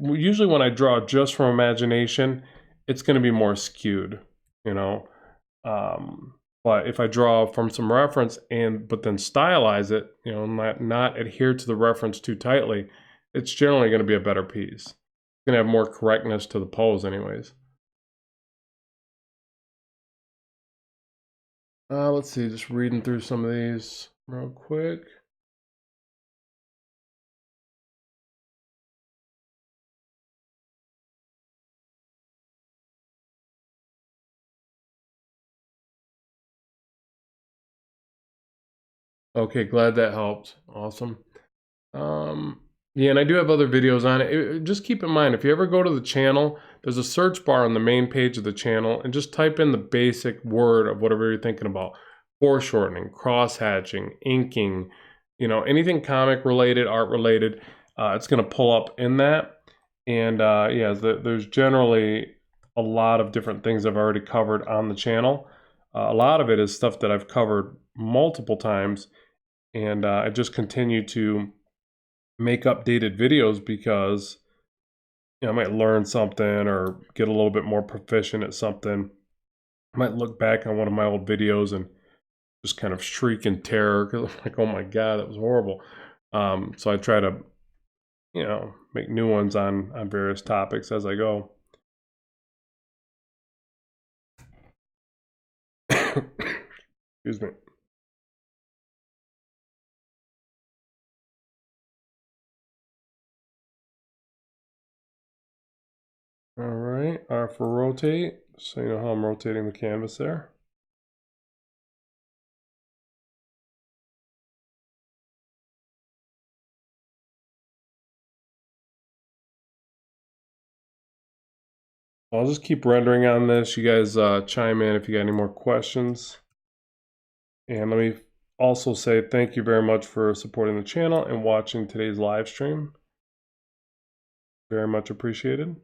usually when I draw just from imagination, it's going to be more skewed, you know. Um, but if I draw from some reference but then stylize it, you know, not adhere to the reference too tightly, it's generally going to be a better piece. It's going to have more correctness to the pose anyways. Let's see, just reading through some of these real quick. Okay, glad that helped. Awesome. Um, yeah, and I do have other videos on it. Just keep in mind, if you ever go to the channel, there's a search bar on the main page of the channel, and just type in the basic word of whatever you're thinking about. Foreshortening, cross-hatching, inking, you know, anything comic related, art related, it's going to pull up in that. And yeah, there's generally a lot of different things I've already covered on the channel. A lot of it is stuff that I've covered multiple times, and I just continue to make updated videos because, you know, I might learn something or get a little bit more proficient at something. I might look back on one of my old videos and just kind of shriek in terror because I'm like, oh my God, that was horrible. So I try to, you know, make new ones on various topics as I go. Excuse me. All right, R for rotate, so you know how I'm rotating the canvas there. I'll just keep rendering on this. You guys chime in if you got any more questions. And let me also say thank you very much for supporting the channel and watching today's live stream. Very much appreciated.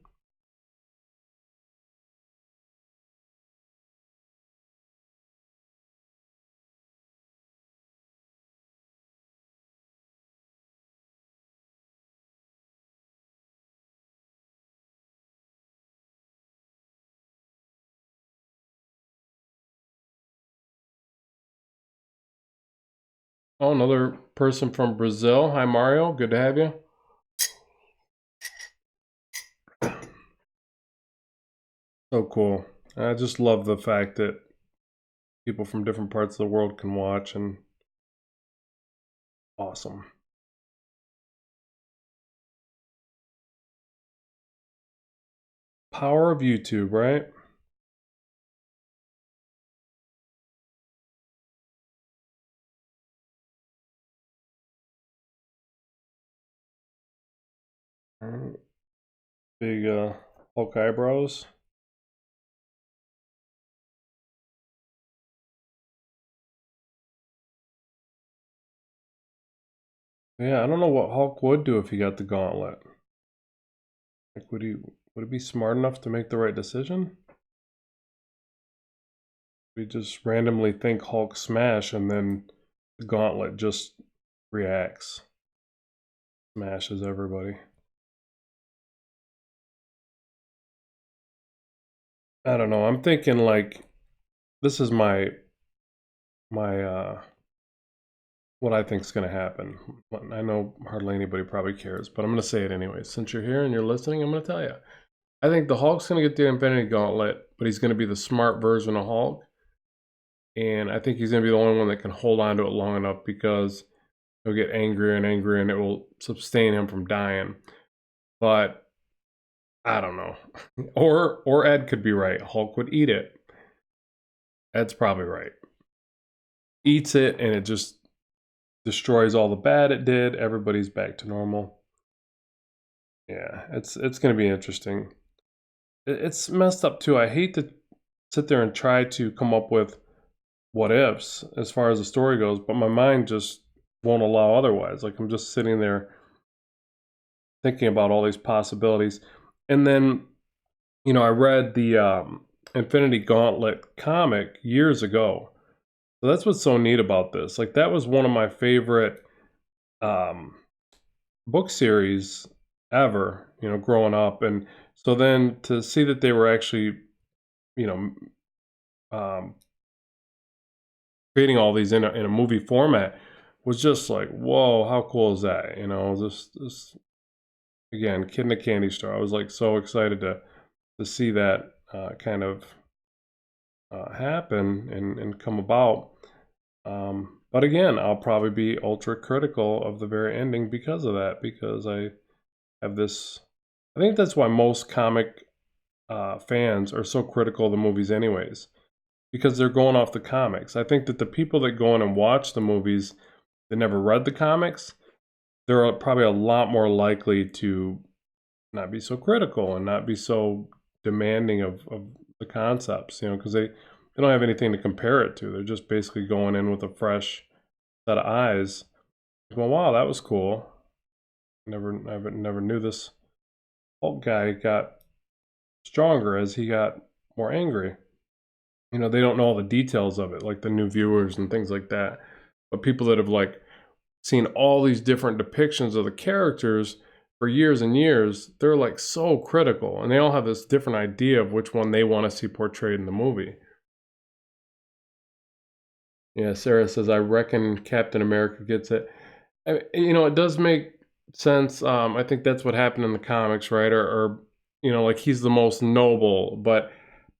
Oh, another person from Brazil. Hi, Mario. Good to have you. So cool. I just love the fact that people from different parts of the world can watch, and awesome. Power of YouTube, right? All right. Big Hulk eyebrows. Yeah, I don't know what Hulk would do if he got the gauntlet. Like, would it be smart enough to make the right decision? We just randomly think Hulk smash and then the gauntlet just reacts. Smashes everybody. I don't know. I'm thinking like this is my what I think is going to happen. I know hardly anybody probably cares, but I'm going to say it anyway. Since you're here and you're listening, I'm going to tell you. I think the Hulk's going to get the Infinity Gauntlet, but he's going to be the smart version of Hulk. And I think he's going to be the only one that can hold on to it long enough because he'll get angrier and angrier and it will sustain him from dying. But I don't know. Or Ed could be right. Hulk would eat it. Ed's probably right. Eats it and it just destroys all the bad it did. Everybody's back to normal. Yeah, it's going to be interesting. It's messed up too. I hate to sit there and try to come up with what ifs as far as the story goes, but my mind just won't allow otherwise. Like I'm just sitting there thinking about all these possibilities. And then, I read the Infinity Gauntlet comic years ago. So that's what's so neat about this. Like that was one of my favorite um, book series ever, growing up. And so then to see that they were actually, you know, um, creating all these in a movie format was just like, whoa, how cool is that? This again, kid in a candy store. I was like so excited to see that kind of happen and come about. But again, I'll probably be ultra critical of the very ending because of that, because I have this. I think that's why most comic fans are so critical of the movies, anyways, because they're going off the comics. I think that the people that go in and watch the movies that never read the comics, they're probably a lot more likely to not be so critical and not be so demanding of the concepts, because they don't have anything to compare it to. They're just basically going in with a fresh set of eyes. Going, wow, that was cool. Never knew this Hulk guy got stronger as he got more angry. They don't know all the details of it, like the new viewers and things like that. But people that have like seen all these different depictions of the characters for years and years, they're like so critical, and they all have this different idea of which one they want to see portrayed in the movie. Yeah, Sarah says, I reckon Captain America gets it. It does make sense. I think that's what happened in the comics, right? Or like he's the most noble, but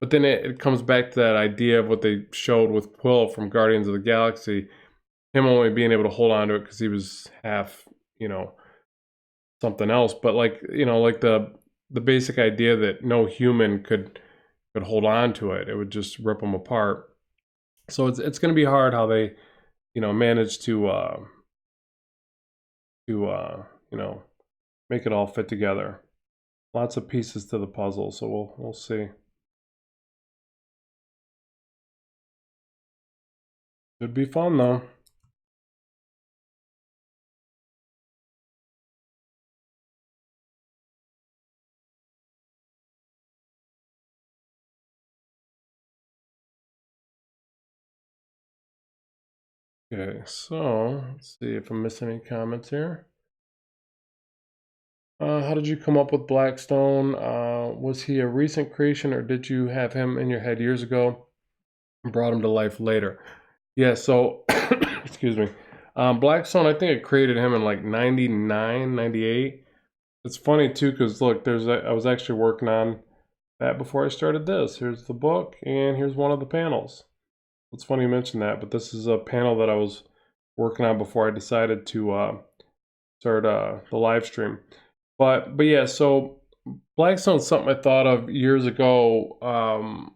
then it comes back to that idea of what they showed with Quill from Guardians of the Galaxy, him only being able to hold on to it because he was half, something else. But like the basic idea that no human could hold on to it, it would just rip them apart. So it's going to be hard how they, manage to make it all fit together. lots of pieces to the puzzle, so we'll see. Should be fun though. Okay, so let's see if I'm missing any comments here. How did you come up with Blackstone? Was he a recent creation, or did you have him in your head years ago and brought him to life later? Yeah, so, excuse me. Blackstone, I think I created him in like 99, 98. It's funny too, because look, I was actually working on that before I started this. Here's the book, and here's one of the panels. It's funny you mention that, but this is a panel that I was working on before I decided to start the live stream. But yeah, so Blackstone's something I thought of years ago.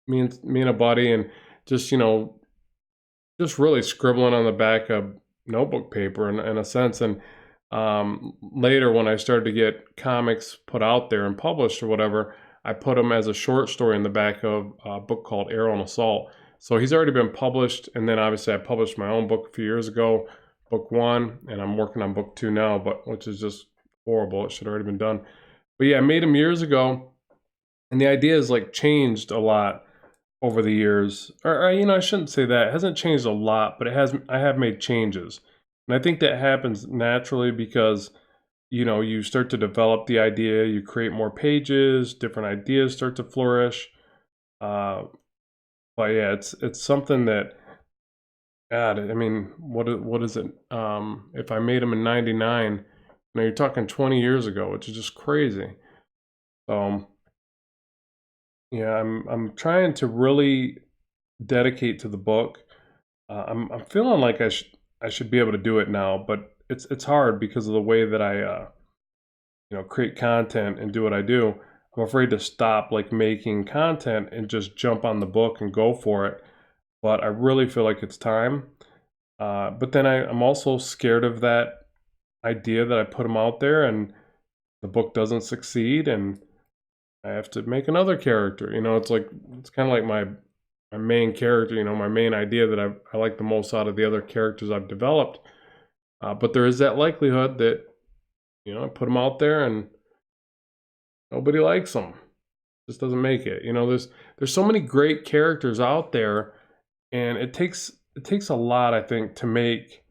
Me and a buddy, and just just really scribbling on the back of notebook paper in a sense. And later, when I started to get comics put out there and published or whatever, I put them as a short story in the back of a book called Arrow and Assault. So he's already been published, and then obviously I published my own book a few years ago, book 1, and I'm working on book 2 now, but which is just horrible. It should have already been done. But yeah, I made him years ago, and the idea has like changed a lot over the years. Or I shouldn't say that. It hasn't changed a lot, but I have made changes. And I think that happens naturally because you start to develop the idea, you create more pages, different ideas start to flourish. But yeah, it's something that, God, I mean, what is it? If I made them in '99, you're talking 20 years ago, which is just crazy. So yeah, I'm trying to really dedicate to the book. I'm feeling like I should be able to do it now, but it's hard because of the way that I create content and do what I do. I'm afraid to stop like making content and just jump on the book and go for it. But I really feel like it's time. But then I'm also scared of that idea that I put them out there and the book doesn't succeed and I have to make another character. It's kind of like my main character, my main idea that I like the most out of the other characters I've developed. But there is that likelihood that, I put them out there and nobody likes them. Just doesn't make it. There's so many great characters out there, and it takes a lot, I think, to make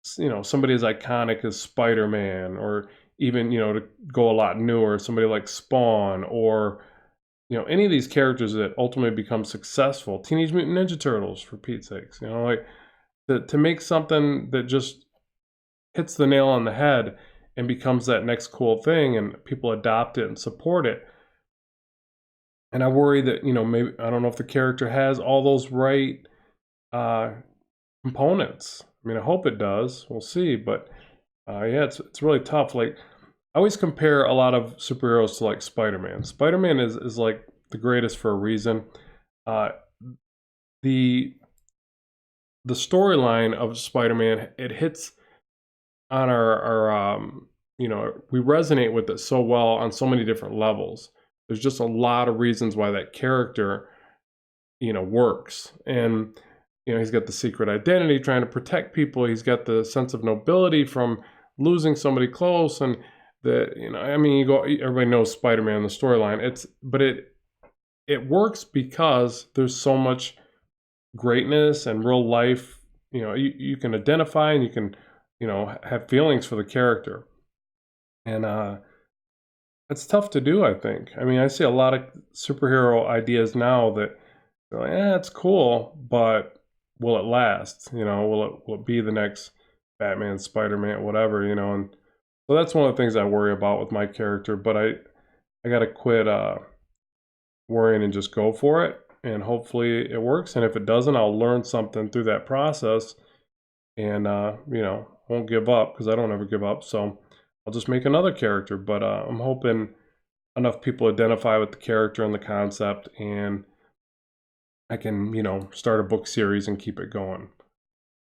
somebody as iconic as Spider-Man, or even to go a lot newer, somebody like Spawn, or any of these characters that ultimately become successful. Teenage Mutant Ninja Turtles, for Pete's sakes. Like to make something that just hits the nail on the head and becomes that next cool thing, and people adopt it and support it. And I worry that maybe, I don't know if the character has all those right components. I mean, I hope it does. We'll see. But yeah, it's really tough. Like, I always compare a lot of superheroes to like Spider-Man. Spider-Man is like the greatest for a reason. Uh, the storyline of Spider-Man, it hits on our we resonate with it so well on so many different levels. There's just a lot of reasons why that character works. And he's got the secret identity, trying to protect people. He's got the sense of nobility from losing somebody close, and I mean, everybody knows Spider-Man, the storyline. It works because there's so much greatness and real life. You can identify, and you can have feelings for the character, and it's tough to do, I think. I mean, I see a lot of superhero ideas now that they're like, it's cool, but will it last? Will it be the next Batman, Spider-Man, whatever? And so that's one of the things I worry about with my character. But I gotta quit worrying and just go for it, and hopefully it works. And if it doesn't, I'll learn something through that process, and won't give up, because I don't ever give up. So I'll just make another character. But I'm hoping enough people identify with the character and the concept, and I can, start a book series and keep it going.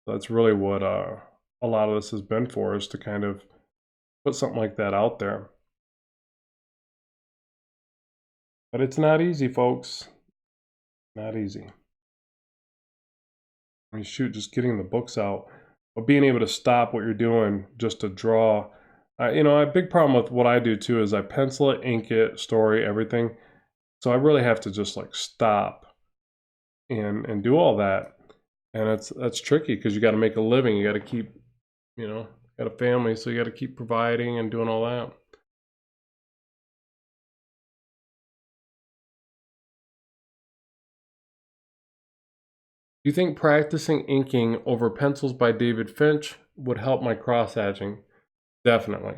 So that's really what a lot of this has been for, is to kind of put something like that out there. But it's not easy, folks. Not easy. I mean, shoot, just getting the books out, but being able to stop what you're doing just to draw. A big problem with what I do too is I pencil it, ink it, story, everything. So I really have to just like stop and do all that. And that's tricky because you got to make a living. You got to keep, got a family, so you got to keep providing and doing all that. Do you think practicing inking over pencils by David Finch would help my cross hatching? Definitely.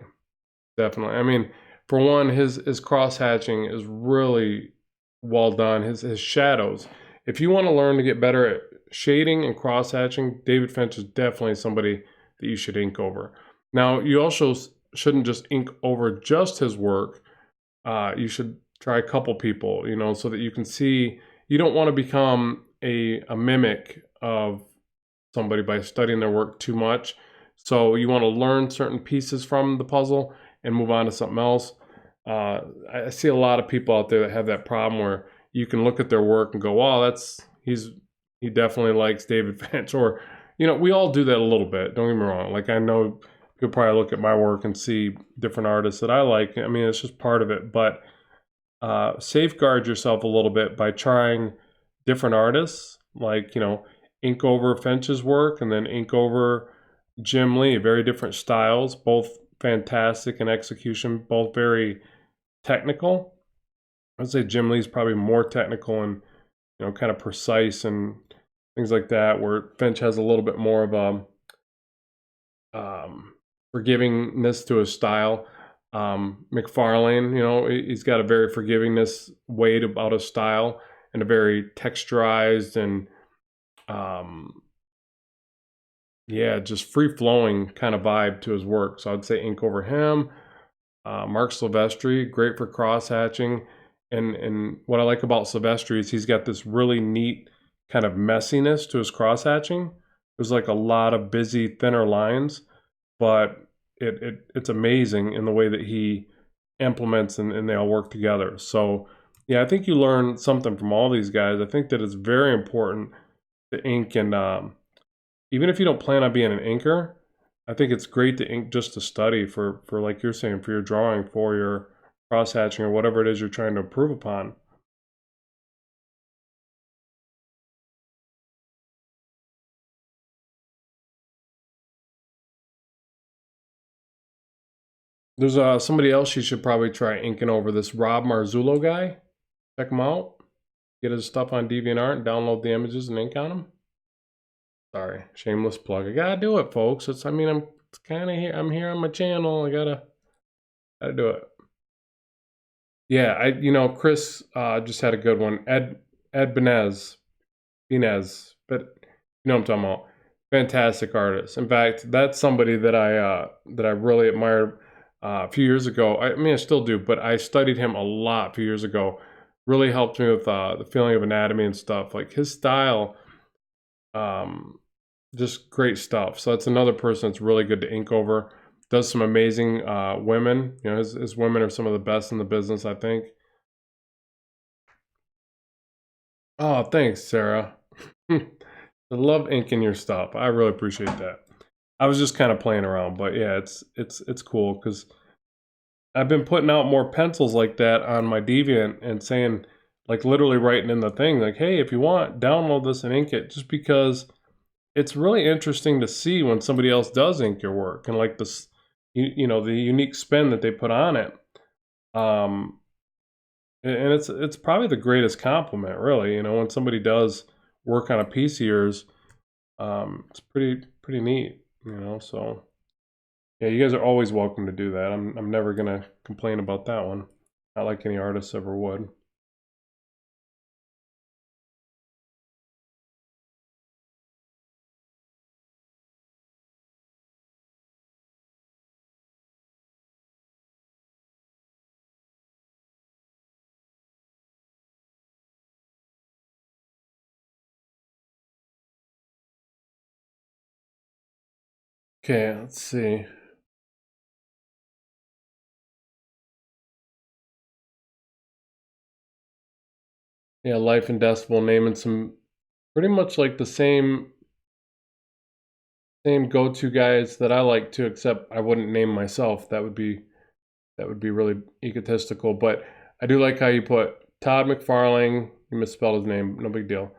Definitely. I mean, for one, his cross hatching is really well done. His shadows. If you want to learn to get better at shading and cross hatching, David Finch is definitely somebody that you should ink over. Now, you also shouldn't just ink over just his work. You should try a couple people, so that you can see. You don't want to become a mimic of somebody by studying their work too much. So you want to learn certain pieces from the puzzle and move on to something else. I see a lot of people out there that have that problem where you can look at their work and go, "Wow, he definitely likes David Finch." Or, we all do that a little bit. Don't get me wrong. Like I know you'll probably look at my work and see different artists that I like. I mean, it's just part of it. But safeguard yourself a little bit by trying different artists, like ink over Finch's work and then ink over Jim Lee. Very different styles, both fantastic in execution, both very technical. I'd say Jim Lee's probably more technical and kind of precise and things like that, where Finch has a little bit more of a forgivingness to his style. McFarlane, he's got a very forgivingness way about his style and a very texturized and just free-flowing kind of vibe to his work. So I'd say ink over him. Marc Silvestri, great for cross-hatching. And what I like about Silvestri is he's got this really neat kind of messiness to his cross-hatching. There's like a lot of busy, thinner lines, but it's amazing in the way that he implements and they all work together. So yeah, I think you learn something from all these guys. I think that it's very important to ink and even if you don't plan on being an inker, I think it's great to ink just to study for like you're saying, for your drawing, for your cross hatching or whatever it is you're trying to improve upon. There's somebody else you should probably try inking over, this Rob Marzullo guy. Check him out. Get his stuff on DeviantArt and download the images and ink on them. Sorry, shameless plug. I gotta do it, folks. I'm kind of here. I'm here on my channel. I gotta do it. Yeah, Chris just had a good one. Ed Benez, but what I'm talking about. Fantastic artist. In fact, that's somebody that I really admired a few years ago. I mean, I still do, but I studied him a lot a few years ago. Really helped me with the feeling of anatomy and stuff. Like his style, um, just great stuff. So that's another person that's really good to ink over. Does some amazing women. His women are some of the best in the business, I think. Oh, thanks, Sarah. I love inking your stuff. I really appreciate that. I was just kind of playing around, but yeah, it's cool because I've been putting out more pencils like that on my Deviant and saying, like literally writing in the thing, like, hey, if you want, download this and ink it, just because it's really interesting to see when somebody else does ink your work and like this, the unique spin that they put on it. Um, and it's probably the greatest compliment, really. When somebody does work on a piece of yours, it's pretty neat. So yeah, you guys are always welcome to do that. I'm never gonna complain about that one. Not like any artist ever would. Okay, let's see. Yeah, Life and Decibel naming some pretty much like the same go-to guys that I like to, except I wouldn't name myself. That would be really egotistical. But I do like how you put Todd McFarlane. You misspelled his name. No big deal.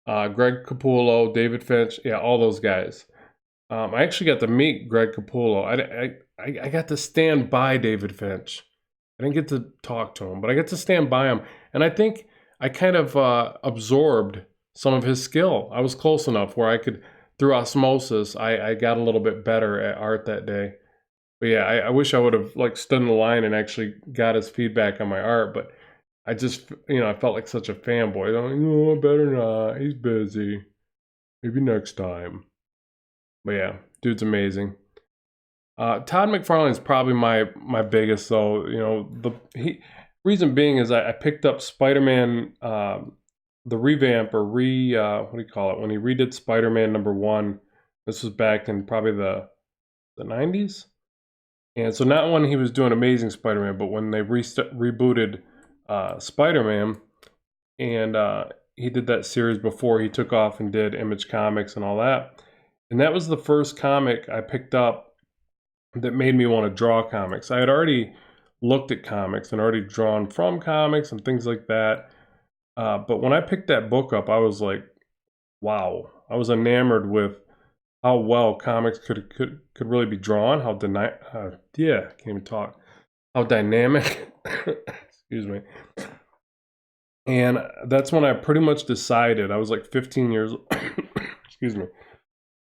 Greg Capullo, David Finch. Yeah, all those guys. I actually got to meet Greg Capullo. I got to stand by David Finch. I didn't get to talk to him, but I get to stand by him. And I think I kind of absorbed some of his skill. I was close enough where I could, through osmosis, I got a little bit better at art that day. But yeah, I wish I would have like stood in the line and actually got his feedback on my art. But I just, I felt like such a fanboy. I'm like, no, better not. He's busy. Maybe next time. But yeah, dude's amazing. Todd McFarlane is probably my biggest though. Reason being is I picked up Spider-Man, the revamp or what do you call it, when he redid Spider-Man #1. This was back in probably the 90s. And so not when he was doing Amazing Spider-Man, but when they rebooted Spider-Man, and he did that series before he took off and did Image Comics and all that. And that was the first comic I picked up that made me want to draw comics. I had already looked at comics and already drawn from comics and things like that. But when I picked that book up, I was like, wow. I was enamored with how well comics could really be drawn, yeah, I can't even talk. How dynamic. Excuse me. And that's when I pretty much decided. I was like 15 years excuse me.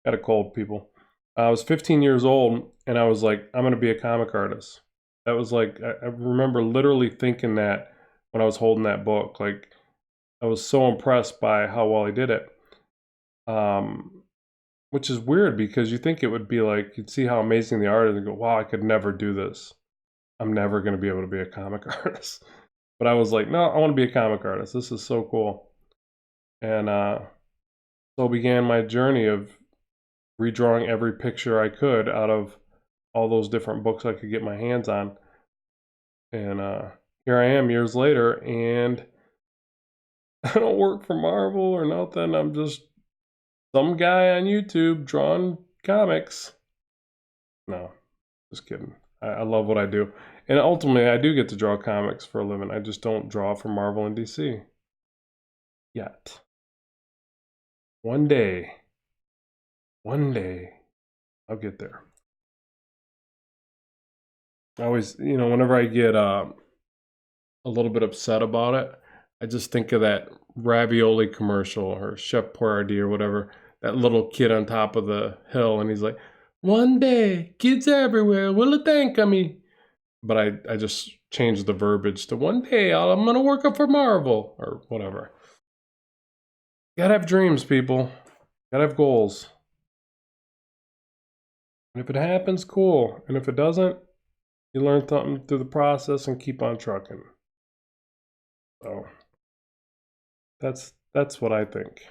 Got a cold, people. I was 15 years old and I was like, I'm going to be a comic artist. That was like, I remember literally thinking that when I was holding that book. Like, I was so impressed by how well he did it. Which is weird because you think it would be like, you'd see how amazing the art is and go, wow, I could never do this. I'm never going to be able to be a comic artist. But I was like, no, I want to be a comic artist. This is so cool. And so began my journey of redrawing every picture I could out of all those different books I could get my hands on. And here I am years later, and I don't work for Marvel or nothing. I'm just some guy on YouTube drawing comics. No, just kidding. I love what I do. And ultimately, I do get to draw comics for a living. I just don't draw for Marvel and DC. Yet. One day, I'll get there. I always, whenever I get a little bit upset about it, I just think of that ravioli commercial or Chef Boyardee or whatever. That little kid on top of the hill, and he's like, "One day, kids everywhere will thank me." But I just changed the verbiage to "One day, I'm gonna work up for Marvel" or whatever. Gotta have dreams, people. Gotta have goals. And if it happens, cool. And if it doesn't, you learn something through the process and keep on trucking. So that's what I think.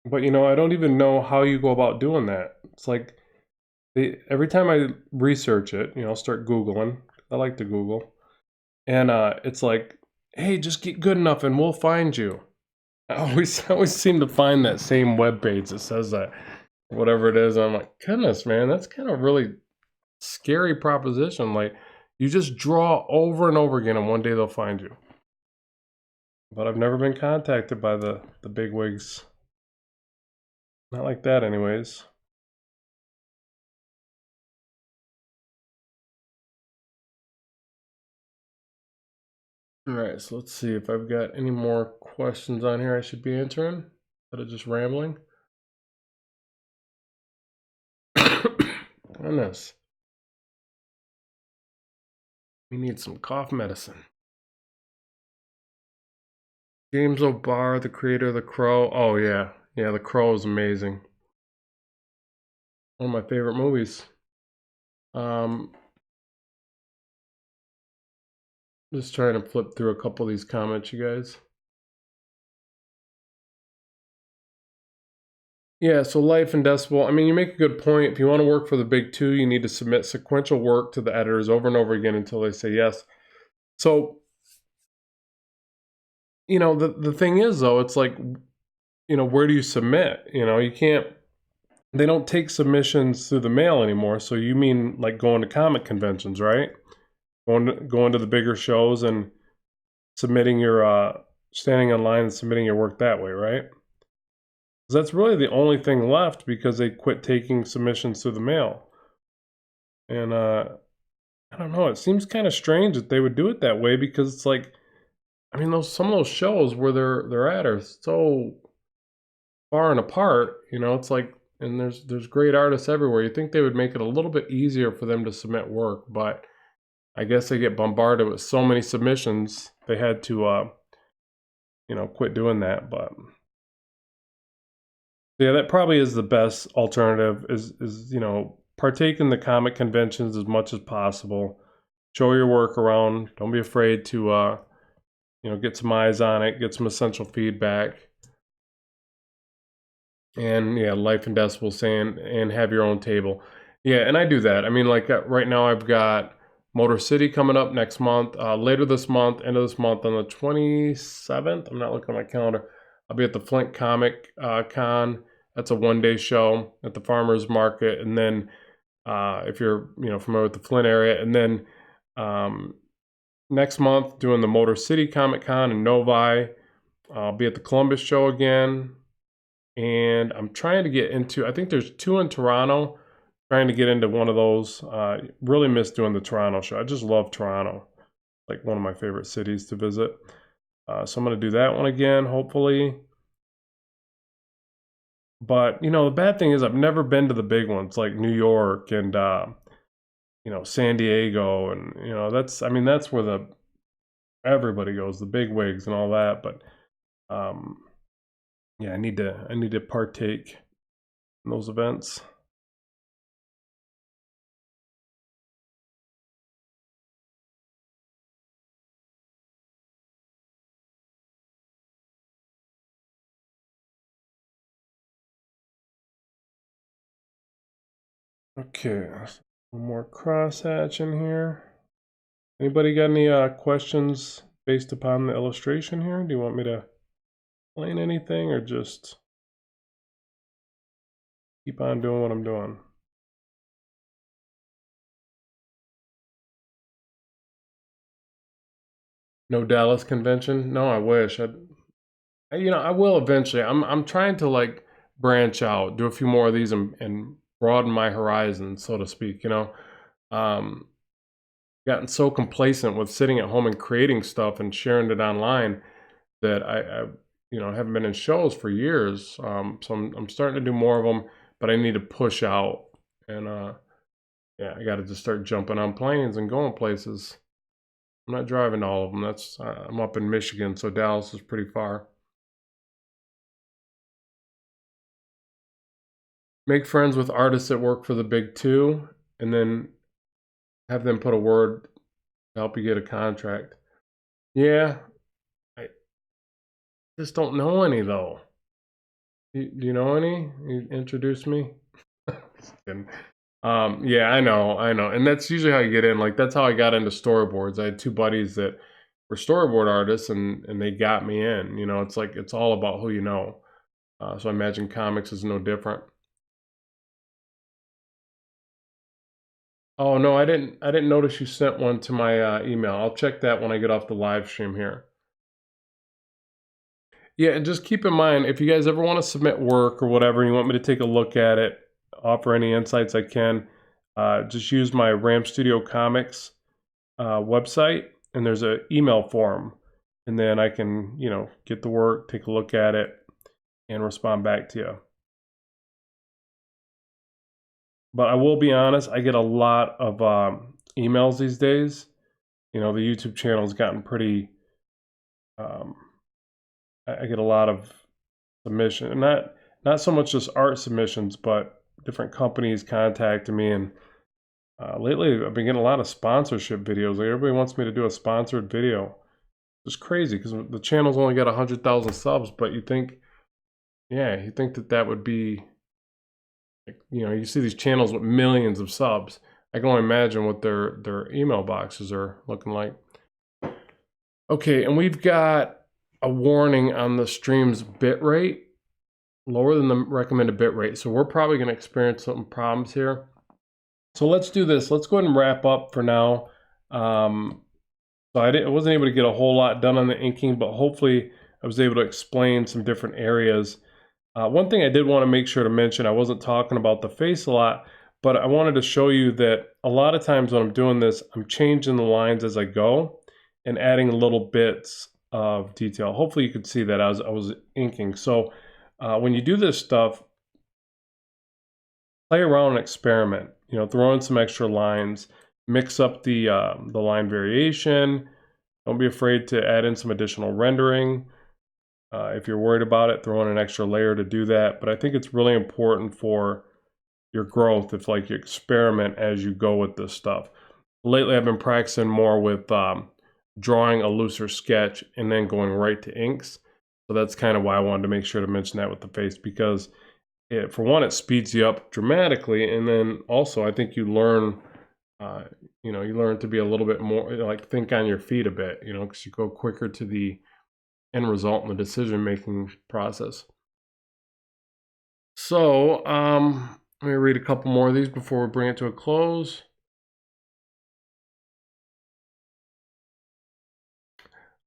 But I don't even know how you go about doing that. It's like every time I research it, I'll start Googling. I like to Google. And it's like, hey, just get good enough and we'll find you. I always seem to find that same webpage that says that, whatever it is. And I'm like, goodness, man, that's kind of really scary proposition. Like, you just draw over and over again and one day they'll find you. But I've never been contacted by the big wigs. Not like that anyways. All right, so let's see if I've got any more questions on here I should be answering instead of just rambling. Goodness. We need some cough medicine. James O'Barr, the creator of The Crow. Oh, yeah. Yeah, The Crow is amazing. One of my favorite movies. Just trying to flip through a couple of these comments, you guys. Yeah, so life and decibel. I mean, you make a good point. If you want to work for the big two, you need to submit sequential work to the editors over and over again until they say yes. So, the thing is though, it's like, where do you submit? You can't, they don't take submissions through the mail anymore. So you mean like going to comic conventions, right? Going to the bigger shows and submitting your standing online and submitting your work that way, right? 'Cause that's really the only thing left because they quit taking submissions through the mail. And I don't know, it seems kind of strange that they would do it that way because it's like, I mean, those some of those shows where they're at are so far and apart, it's like, and there's great artists everywhere. You think they would make it a little bit easier for them to submit work, but I guess they get bombarded with so many submissions, they had to quit doing that. But yeah, that probably is the best alternative is partake in the comic conventions as much as possible. Show your work around. Don't be afraid to get some eyes on it, get some essential feedback. And yeah, life and decibel saying and have your own table. Yeah, and I do that. I mean, like right now I've got Motor City coming up next month, later this month, end of this month on the 27th. I'm not looking at my calendar. I'll be at the Flint Comic Con. That's a one-day show at the farmers market. And then if you're familiar with the Flint area, and then next month doing the Motor City Comic Con in Novi. I'll be at the Columbus show again. And I'm trying to get into, I think there's two in Toronto, trying to get into one of those. Really miss doing the Toronto show. I just love Toronto, like one of my favorite cities to visit. So I'm going to do that one again, hopefully. But, the bad thing is I've never been to the big ones like New York and, San Diego. And, that's where everybody goes, the big wigs and all that. But, yeah, I need to partake in those events. Okay, one more crosshatch in here. Anybody got any questions based upon the illustration here? Do you want me to explain anything or just keep on doing what I'm doing? No Dallas convention? No, I wish. I will eventually. I'm trying to like branch out, do a few more of these and broaden my horizons, so to speak, Um, gotten so complacent with sitting at home and creating stuff and sharing it online that I haven't been in shows for years. So I'm starting to do more of them, but I need to push out. And yeah, I got to just start jumping on planes and going places. I'm not driving to all of them. I'm up in Michigan, so Dallas is pretty far. Make friends with artists that work for the big two, and then have them put a word to help you get a contract. Yeah, I just don't know any though. Do you know any? You introduce me. Just kidding. Yeah, I know, and that's usually how you get in. Like that's how I got into storyboards. I had two buddies that were storyboard artists, and they got me in. It's like it's all about who you know. So I imagine comics is no different. Oh no, I didn't notice you sent one to my email. I'll check that when I get off the live stream here. Yeah, and just keep in mind if you guys ever want to submit work or whatever, and you want me to take a look at it, offer any insights I can, just use my Ram Studio Comics website, and there's an email form, and then I can get the work, take a look at it, and respond back to you. But I will be honest, I get a lot of emails these days. The YouTube channel's gotten pretty. Um, I get a lot of submission, not so much just art submissions, but different companies contacting me, and lately I've been getting a lot of sponsorship videos. Like everybody wants me to do a sponsored video. It's crazy because the channel's only got 100,000 subs, but you think Yeah, you think that that would be, like, you know, you see these channels with millions of subs. I can only imagine what their email boxes are looking like. Okay, and we've got a warning on the stream's bit rate, lower than the recommended bit rate. So we're probably going to experience some problems here. So let's do this. Let's go ahead and wrap up for now. So I wasn't able to get a whole lot done on the inking, but hopefully I was able to explain some different areas. One thing I did want to make sure to mention, I wasn't talking about the face a lot, but I wanted to show you that a lot of times when I'm doing this, I'm changing the lines as I go and adding little bits of detail. Hopefully you could see that as I was inking. So when you do this stuff, play around and experiment. You know, throw in some extra lines, mix up the line variation. Don't be afraid to add in some additional rendering. If you're worried about it, throw in an extra layer to do that. But I think it's really important for your growth if like you experiment as you go with this stuff. Lately, I've been practicing more with drawing a looser sketch and then going right to inks. So that's kind of why I wanted to make sure to mention that with the face, because for one, it speeds you up dramatically, and then also I think you learn, you know, you learn to be a little bit more like think on your feet a bit, you know, because you go quicker to the end result in the decision-making process. So let me read a couple more of these before we bring it to a close.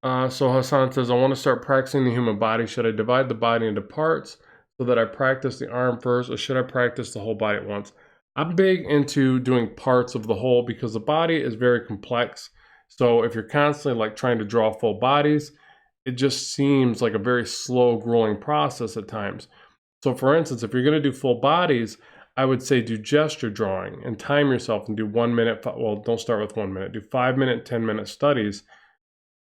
So Hassan says, I want to start practicing the human body. Should I divide the body into parts so that I practice the arm first, or should I practice the whole body at once? I'm big into doing parts of the whole because the body is very complex. So if you're constantly like trying to draw full bodies, it just seems like a very slow growing process at times. So for instance, if you're going to do full bodies, I would say do gesture drawing and time yourself and do 1 minute. Well, don't start with 1 minute. Do 5-minute, 10-minute studies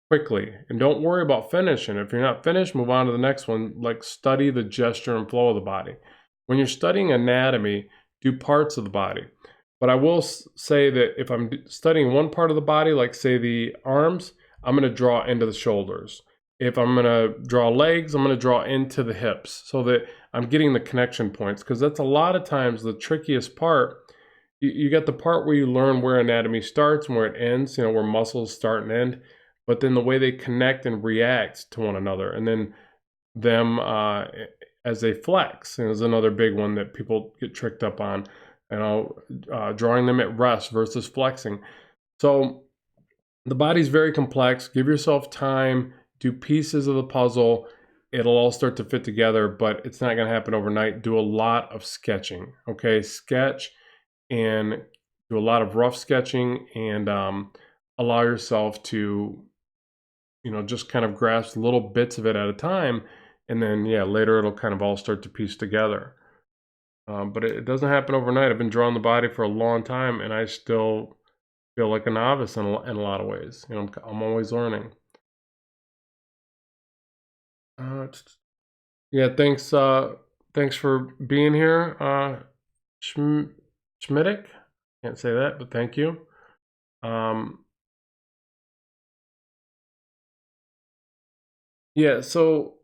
quickly, and don't worry about finishing. If you're not finished, move on to the next one. Like study the gesture and flow of the body. When you're studying anatomy, do parts of the body. But I will say that if I'm studying one part of the body, like say the arms, I'm going to draw into the shoulders. If I'm going to draw legs, I'm going to draw into the hips so that I'm getting the connection points, because that's a lot of times the trickiest part. You get the part where you learn where anatomy starts and where it ends, you know, where muscles start and end, but then the way they connect and react to one another, and then them as they flex, and is another big one that people get tricked up on, you know, drawing them at rest versus flexing. So the body's very complex. Give yourself time, do pieces of the puzzle. It'll all start to fit together, but it's not going to happen overnight. Do a lot of sketching, okay? Sketch and do a lot of rough sketching, and allow yourself to, you know, just kind of grasp little bits of it at a time, and then yeah, later it'll kind of all start to piece together. But it doesn't happen overnight. I've been drawing the body for a long time, and I still feel like a novice in a lot of ways. You know, I'm always learning. Yeah, thanks for being here, Schmidic. Can't say that, but thank you. Yeah, so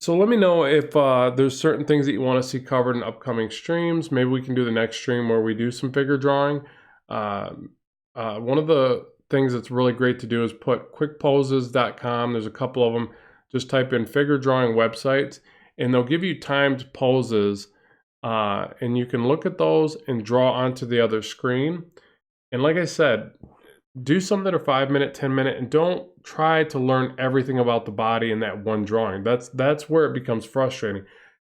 let me know if there's certain things that you want to see covered in upcoming streams. Maybe we can do the next stream where we do some figure drawing. One of the things that's really great to do is put quickposes.com. There's a couple of them. Just type in figure drawing websites, and they'll give you timed poses, and you can look at those and draw onto the other screen. And like I said, do something a 5-minute, 10-minute, and don't try to learn everything about the body in that one drawing. That's where it becomes frustrating.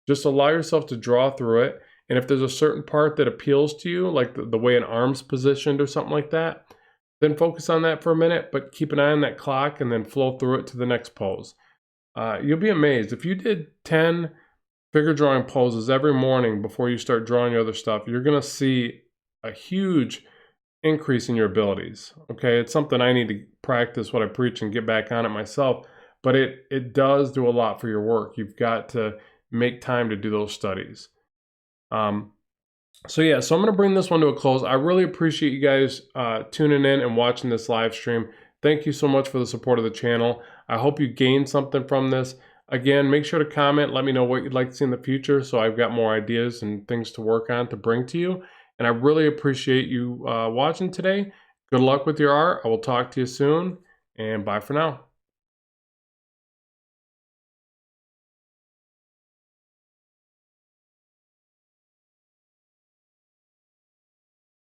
Just allow yourself to draw through it. And if there's a certain part that appeals to you, like the way an arm's positioned or something like that, then focus on that for a minute, but keep an eye on that clock and then flow through it to the next pose. You'll be amazed. If you did 10 figure drawing poses every morning before you start drawing your other stuff, you're going to see a huge increase in your abilities. Okay, it's something I need to practice what I preach and get back on it myself, but it does do a lot for your work. You've got to make time to do those studies. So yeah, so I'm going to bring this one to a close. I really appreciate you guys tuning in and watching this live stream. Thank you so much for the support of the channel. I hope you gained something from this. Again, make sure to comment. Let me know what you'd like to see in the future so I've got more ideas and things to work on to bring to you. And I really appreciate you watching today. Good luck with your art. I will talk to you soon, and bye for now.